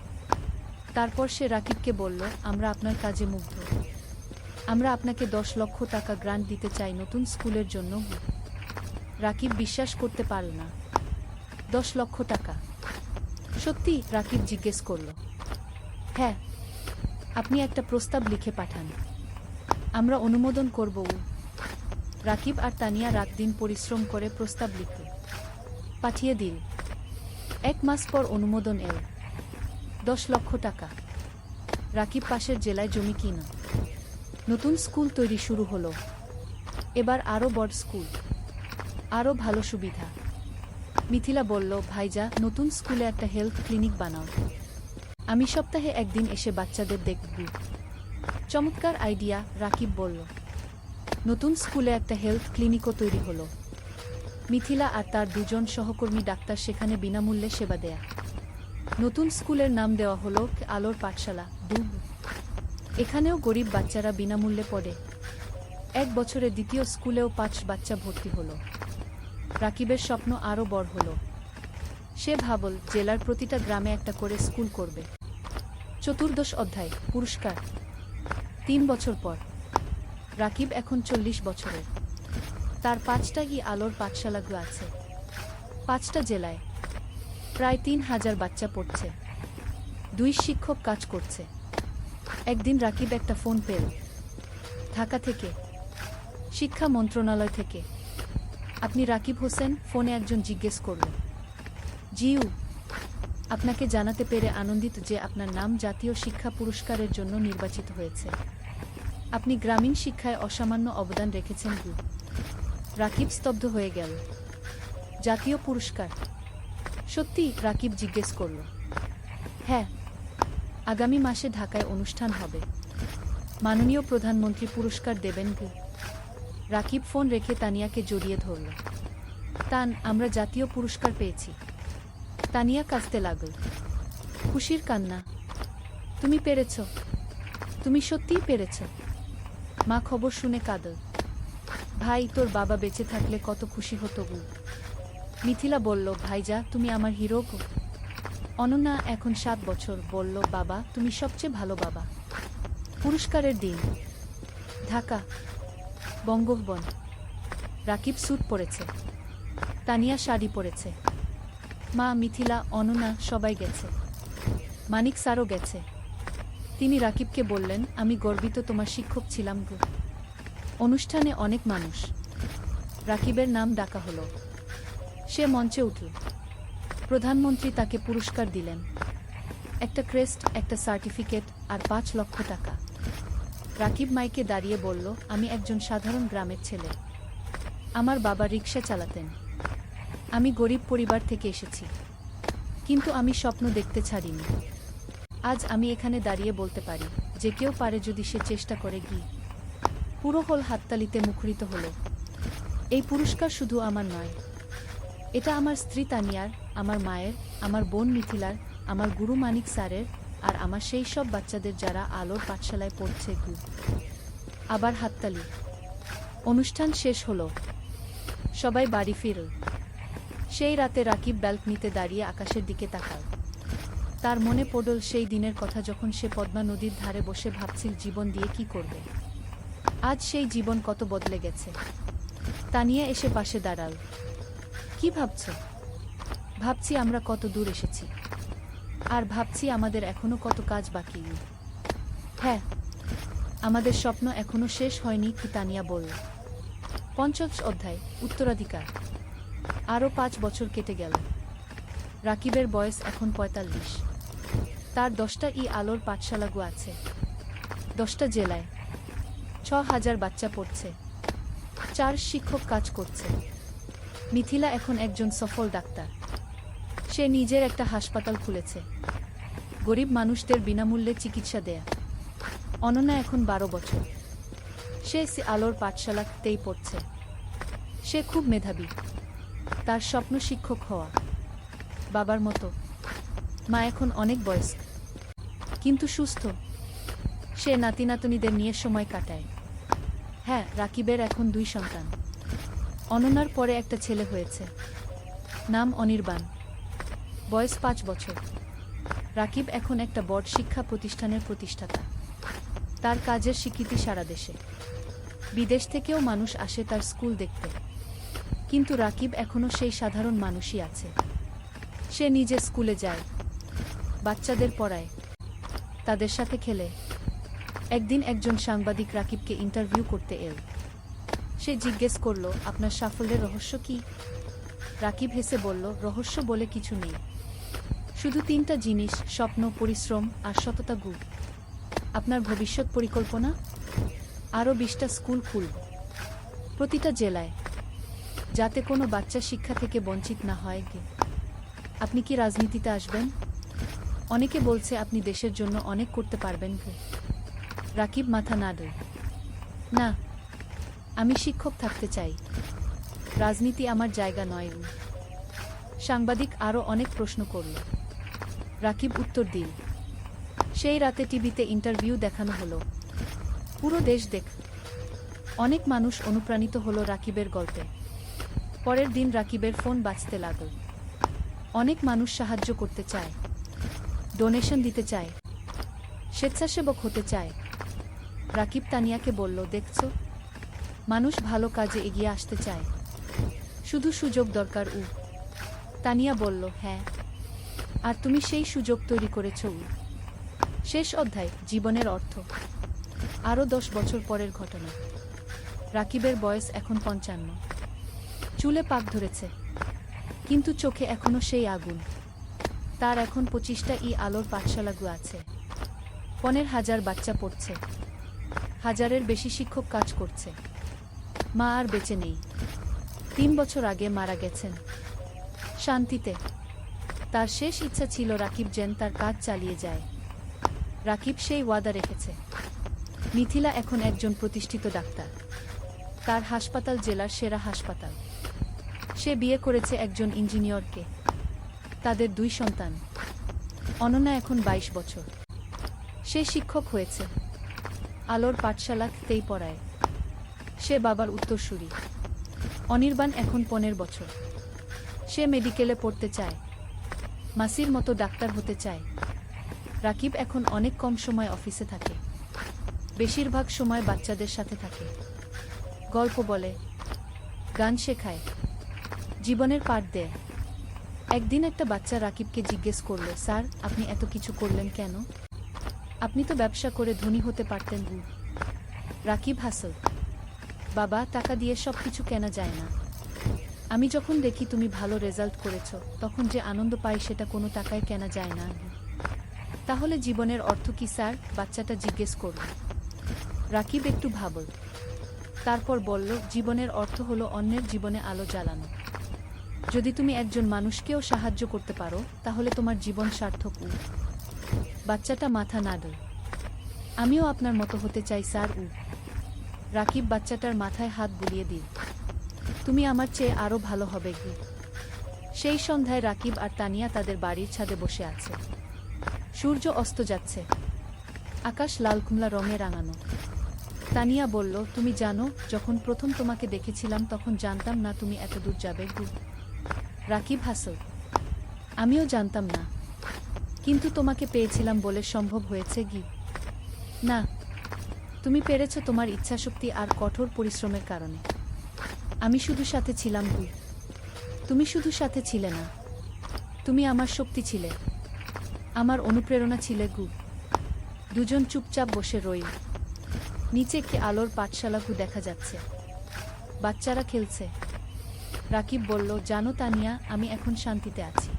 তারপর সে রাকিবকে বলল, আমরা আপনার কাজে মুগ্ধ। আমরা আপনাকে 10 লক্ষ টাকা গ্রান্ট দিতে চাই নতুন স্কুলের জন্য। রাকিব বিশ্বাস করতে পারল না। 10 লক্ষ টাকা? সত্যি? রাকিব জিজ্ঞেস করল। হ্যাঁ। আপনি একটা প্রস্তাব লিখে পাঠান, আমরা অনুমোদন করব। রাকিব আর তানিয়া রাত দিন পরিশ্রম করে প্রস্তাব লিখল, পাঠিয়ে দিল। 1 মাস পর অনুমোদন এল। 10 লক্ষ টাকা। রাকিব পাশের জেলায় জমি কিনা। নতুন স্কুল তৈরি শুরু হলো। এবার আরও বড় স্কুল, আরও ভালো সুবিধা। মিথিলা বলল, ভাইজা, নতুন স্কুলে একটা হেলথ ক্লিনিক বানাও। আমি সপ্তাহে একদিন এসে বাচ্চাদের দেখব। চমৎকার আইডিয়া, রাকিব বলল। নতুন স্কুলে একটা হেলথ ক্লিনিকও তৈরি হলো। মিথিলা আর তার 2 জন সহকর্মী ডাক্তার সেখানে বিনামূল্যে সেবা দেয়া। নতুন স্কুলের নাম দেওয়া হলো আলোর পাঠশালা। এখানেও গরিব বাচ্চারা বিনামূল্যে পড়ে। 1 বছরে দ্বিতীয় স্কুলেও 5 বাচ্চা ভর্তি হলো। রাকিবের স্বপ্ন আরও বড় হলো। সে ভাবল জেলার প্রতিটা গ্রামে একটা করে স্কুল করবে। চতুর্দশ অধ্যায়, পুরস্কার। 3 বছর পর রাকিব এখন 40 বছরের। তার 5টা আলোর পাঠশালাগুলো আছে, 5টা জেলায়। প্রায় 3000 বাচ্চা পড়ছে। 2 শিক্ষক কাজ করছে। একদিন রাকিব একটা ফোন পেল, ঢাকা থেকে, শিক্ষা মন্ত্রণালয় থেকে। আপনি রাকিব হোসেন? ফোনে একজন জিজ্ঞেস করল। জিউ, আপনাকে জানাতে পেরে আনন্দিত যে আপনার নাম জাতীয় শিক্ষা পুরস্কারের জন্য নির্বাচিত হয়েছে। আপনি গ্রামীণ শিক্ষায় অসামান্য অবদান রেখেছেন। রাকিব স্তব্ধ হয়ে গেল। জাতীয় পুরস্কার? সত্যি? রাকিব জিজ্ঞেস করল। হ্যাঁ, আগামী মাসে ঢাকায় অনুষ্ঠান হবে। মাননীয় প্রধানমন্ত্রী পুরস্কার দেবেন। রাকিব ফোন রেখে তানিয়াকে জড়িয়ে ধরল। তান, আমরা জাতীয় পুরস্কার পেয়েছি। তানিয়া কাঁদতে লাগল। খুশির কান্না। তুমি পেরেছ, তুমি সত্যিই পেরেছ। মা খবর শুনে কাঁদল। ভাই, তোর বাবা বেঁচে থাকলে কত খুশি হতো। মিথিলা বলল, ভাইজা, তুমি আমার হিরো। অনন্যা, এখন 7 বছর, বলল, বাবা, তুমি সবচেয়ে ভালো বাবা। পুরস্কারের দিন, ঢাকা, বঙ্গভবন। রাকিব স্যুট পরেছে, তানিয়া শাড়ি পরেছে। মা, মিথিলা, অনন্যা সবাই গেছে। মানিক স্যারও গেছে। তিনি রাকিবকে বললেন, আমি গর্বিত তোমার শিক্ষক ছিলাম। অনুষ্ঠানে অনেক মানুষ। রাকিবের নাম ডাকা হলো। সে মঞ্চে উঠল। প্রধানমন্ত্রী তাকে পুরস্কার দিলেন, একটা ক্রেস্ট, একটা সার্টিফিকেট আর 5 লক্ষ টাকা। রাকিব মাইকে দাঁড়িয়ে বলল, আমি একজন সাধারণ গ্রামের ছেলে, আমার বাবা রিকশা চালাতেন। আমি গরিব পরিবার থেকে এসেছি, কিন্তু আমি স্বপ্ন দেখতে ছাড়িনি। আজ আমি এখানে দাঁড়িয়ে বলতে পারি যে কেউ পারে যদি সে চেষ্টা করে। পুরো হল হাততালিতে মুখরিত হল। এই পুরস্কার শুধু আমার নয়, এটা আমার স্ত্রী তানিয়ার, আমার মায়ের, আমার বোন মিথিলার, আমার গুরু মানিক স্যারের, আর আমার সেই সব বাচ্চাদের যারা আলোর পাঠশালায় পড়ছে। আবার হাততালি। অনুষ্ঠান শেষ হলো, সবাই বাড়ি ফিরল। সেই রাতে রাকিব ব্যালকনিতে দাঁড়িয়ে আকাশের দিকে তাকাল। তার মনে পড়ল সেই দিনের কথা যখন সে পদ্মা নদীর ধারে বসে ভাবছিল জীবন দিয়ে কি করবে। আজ সেই জীবন কত বদলে গেছে। তানিয়া এসে পাশে দাঁড়াল। কি ভাবছ? ভাবছি আমরা কত দূর এসেছি, আর ভাবছি আমাদের এখনো কত কাজ বাকি। হ্যাঁ, আমাদের স্বপ্ন এখনো শেষ হয়নি, কি তানিয়া বলল। ৫০ অধ্যায়, উত্তরাধিকার। আরও ৫ বছর কেটে গেল। রাকিবের বয়স এখন ৪৫। তার ১০টা আলোর পাঠশালাগু আছে, ১০টা জেলায়। ৬,০০০ বাচ্চা পড়ছে, ৪ শিক্ষক কাজ করছে। মিথিলা এখন একজন সফল ডাক্তার। সে নিজের একটা হাসপাতাল খুলেছে, গরিব মানুষদের বিনামূল্যে চিকিৎসা দেয়া। অনন্যা এখন ১২ বছর। সে আলোর পাঠশালাতেই পড়ছে। সে খুব মেধাবী। তার স্বপ্ন শিক্ষক হওয়া, বাবার মতো। মা এখন অনেক বয়স্ক, কিন্তু সুস্থ। সে নাতিনাতনীদের নিয়ে সময় কাটায়। হ্যাঁ, রাকিবের এখন ২ সন্তান। অনন্যার পরে একটা ছেলে হয়েছে, নাম অনির্বাণ। বয়স ৫ বছর। রাকিব এখন একটা বড় শিক্ষা প্রতিষ্ঠানের প্রতিষ্ঠাতা। তার কাজের স্বীকৃতি সারা দেশে। বিদেশ থেকেও মানুষ আসে তার স্কুল দেখতে। কিন্তু রাকিব এখনো সেই সাধারণ মানুষই আছে। সে নিজে স্কুলে যায়, বাচ্চাদের পড়ায়, তাদের সাথে খেলে। একদিন একজন সাংবাদিক রাকিবকে ইন্টারভিউ করতে এল। সে জিজ্ঞেস করল, আপনার সাফল্যের রহস্য কি? রাকিব হেসে বলল, রহস্য বলে কিছু নেই, শুধু ৩টা জিনিস: স্বপ্ন, পরিশ্রম আর সততা। আপনার ভবিষ্যৎ পরিকল্পনা? আরও ২০টা স্কুল খুলব, প্রতিটা জেলায়, যাতে কোনো বাচ্চা শিক্ষা থেকে বঞ্চিত না হয়। আপনি কি রাজনীতিতে আসবেন? অনেকে বলছে আপনি দেশের জন্য অনেক করতে পারবেন। রাকিব মাথা নাড়ল। না, আমি শিক্ষক থাকতে চাই, রাজনীতি আমার জায়গা নয়। সাংবাদিক আরও অনেক প্রশ্ন করল। রাকিব উত্তর দিল। সেই রাতে টিভিতে ইন্টারভিউ দেখানো হলো, পুরো দেশ দেখ। অনেক মানুষ অনুপ্রাণিত হলো রাকিবের গল্পে। পরের দিন রাকিবের ফোন বাজতে লাগল। অনেক মানুষ সাহায্য করতে চায়, ডোনেশন দিতে চায়, স্বেচ্ছাসেবক হতে চায়। রাকিব তানিয়াকে বলল, দেখছো, মানুষ ভালো কাজে এগিয়ে আসতে চায়, শুধু সুযোগ দরকার। তানিয়া বলল, হ্যাঁ, আর তুমি সেই সুযোগ তৈরি করেছ। শেষ অধ্যায়, জীবনের অর্থ। আরও ১০ বছর পরের ঘটনা। রাকিবের বয়স এখন ৫৫। চুলে পাক ধরেছে, কিন্তু চোখে এখনো সেই আগুন। তার এখন ২৫টা আলোর পাঠশালাগু আছে, ১৫,০০০ বাচ্চা পড়ছে, ১,০০০-এর বেশি শিক্ষক কাজ করছে। মা আর বেঁচে নেই, ৩ বছর আগে মারা গেছেন শান্তিতে। তার শেষ ইচ্ছা ছিল রাকিব যেন তার কাজ চালিয়ে যায়। রাকিব সেই ওয়াদা রেখেছে। মিথিলা এখন একজন প্রতিষ্ঠিত ডাক্তার। তার হাসপাতাল জেলার সেরা হাসপাতাল। সে বিয়ে করেছে একজন ইঞ্জিনিয়রকে। তাদের ২ সন্তান। অনন্যা এখন ২২ বছর। সে শিক্ষক হয়েছে, আলোর পাঠশালাতেই পড়ায়। সে বাবার উত্তরসূরি। অনির্বাণ এখন ১৫ বছর। সে মেডিকেলে পড়তে চায়, মাসির মতো ডাক্তার হতে চায়। রাকিব এখন অনেক কম সময় অফিসে থাকে, বেশিরভাগ সময় বাচ্চাদের সাথে থাকে, গল্প বলে, গান শেখায়, জীবনের পাঠ দেয়। একদিন একটা বাচ্চা রাকিবকে জিজ্ঞেস করল, স্যার, আপনি এত কিছু করলেন কেন? আপনি তো ব্যবসা করে ধনী হতে পারতেন। রাকিব হাসল, বাবা, টাকা দিয়ে সব কিছু কেনা যায় না। আমি যখন দেখি তুমি ভালো রেজাল্ট করেছ, তখন যে আনন্দ পাই সেটা কোনো টাকায় কেনা যায় না। তাহলে জীবনের অর্থ কি স্যার? বাচ্চাটা জিজ্ঞেস করল। রাকিব একটু ভাবল। তারপর বলল, জীবনের অর্থ হলো অন্যের জীবনে আলো জ্বালানো। যদি তুমি একজন মানুষকেও সাহায্য করতে পারো তাহলে তোমার জীবন সার্থক। বাচ্চাটা মাথা নাড়ল। আমিও আপনার মতো হতে চাই স্যার। রাকিব বাচ্চাটার মাথায় হাত বুলিয়ে দিল। তুমি আমার চেয়ে আরও ভালো হবে কি। সেই সন্ধ্যায় রাকিব আর তানিয়া তাদের বাড়ির ছাদে বসে আছে। সূর্য অস্ত যাচ্ছে, আকাশ লাল কুমলা রঙে রাঙানো। তানিয়া বলল, তুমি জানো, যখন প্রথম তোমাকে দেখেছিলাম তখন জানতাম না তুমি এত দূর যাবে। রাকিব হাসল। আমিও জানতাম না, কিন্তু তোমাকে পেয়েছিলাম বলে সম্ভব হয়েছে কি না। তুমি পেরেছ তোমার ইচ্ছাশক্তি আর কঠোর পরিশ্রমের কারণে। আমি শুধু সাথে ছিলাম। তুমি শুধু সাথে ছিলে না, তুমি আমার শক্তি ছিলে, আমার অনুপ্রেরণা ছিলে। দুজন চুপচাপ বসে রইল। নিচে কি আলোর পাঠশালা দেখা যাচ্ছে, বাচ্চারা খেলছে। রাকিব বলল, জানো তানিয়া, আমি এখন শান্তিতে আছি।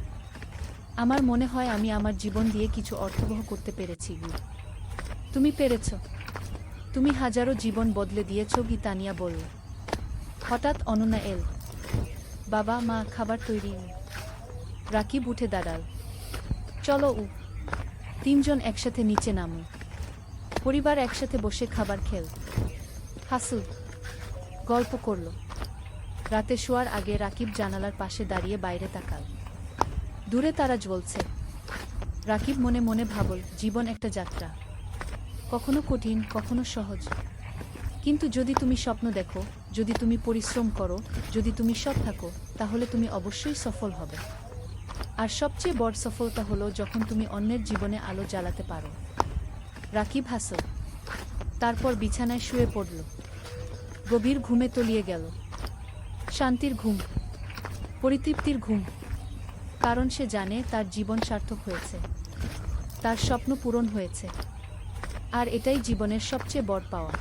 আমার মনে হয় আমি আমার জীবন দিয়ে কিছু অর্থবহ করতে পেরেছি। তুমি পেরেছ, তুমি হাজারো জীবন বদলে দিয়েছ। তানিয়া বলল। হঠাৎ অনন্যা এল। বাবা, মা, খাবার তৈরি। রাকিব উঠে দাঁড়াল। চলো। তিনজন একসাথে নিচে নামো। পরিবার একসাথে বসে খাবার খেল, হাসল, গল্প করল। রাতে শোয়ার আগে রাকিব জানালার পাশে দাঁড়িয়ে বাইরে তাকাল। দূরে তারা জ্বলছে। রাকিব মনে মনে ভাবল, জীবন একটা যাত্রা, কখনো কঠিন, কখনো সহজ। কিন্তু যদি তুমি স্বপ্ন দেখো, যদি তুমি পরিশ্রম করো, যদি তুমি সৎ থাকো, তাহলে তুমি অবশ্যই সফল হবে। আর সবচেয়ে বড় সফলতা হলো যখন তুমি অন্যের জীবনে আলো জ্বালাতে পারো। রাকিব হাসল। তারপর বিছানায় শুয়ে পড়ল। গভীর ঘুমে তলিয়ে গেল। শান্তির ঘুম, পরিতৃপ্তির ঘুম। কারণ সে জানে তার জীবন সার্থক হয়েছে, তার স্বপ্ন পূরণ হয়েছে। আর এটাই জীবনের সবচেয়ে বড় পাওয়া।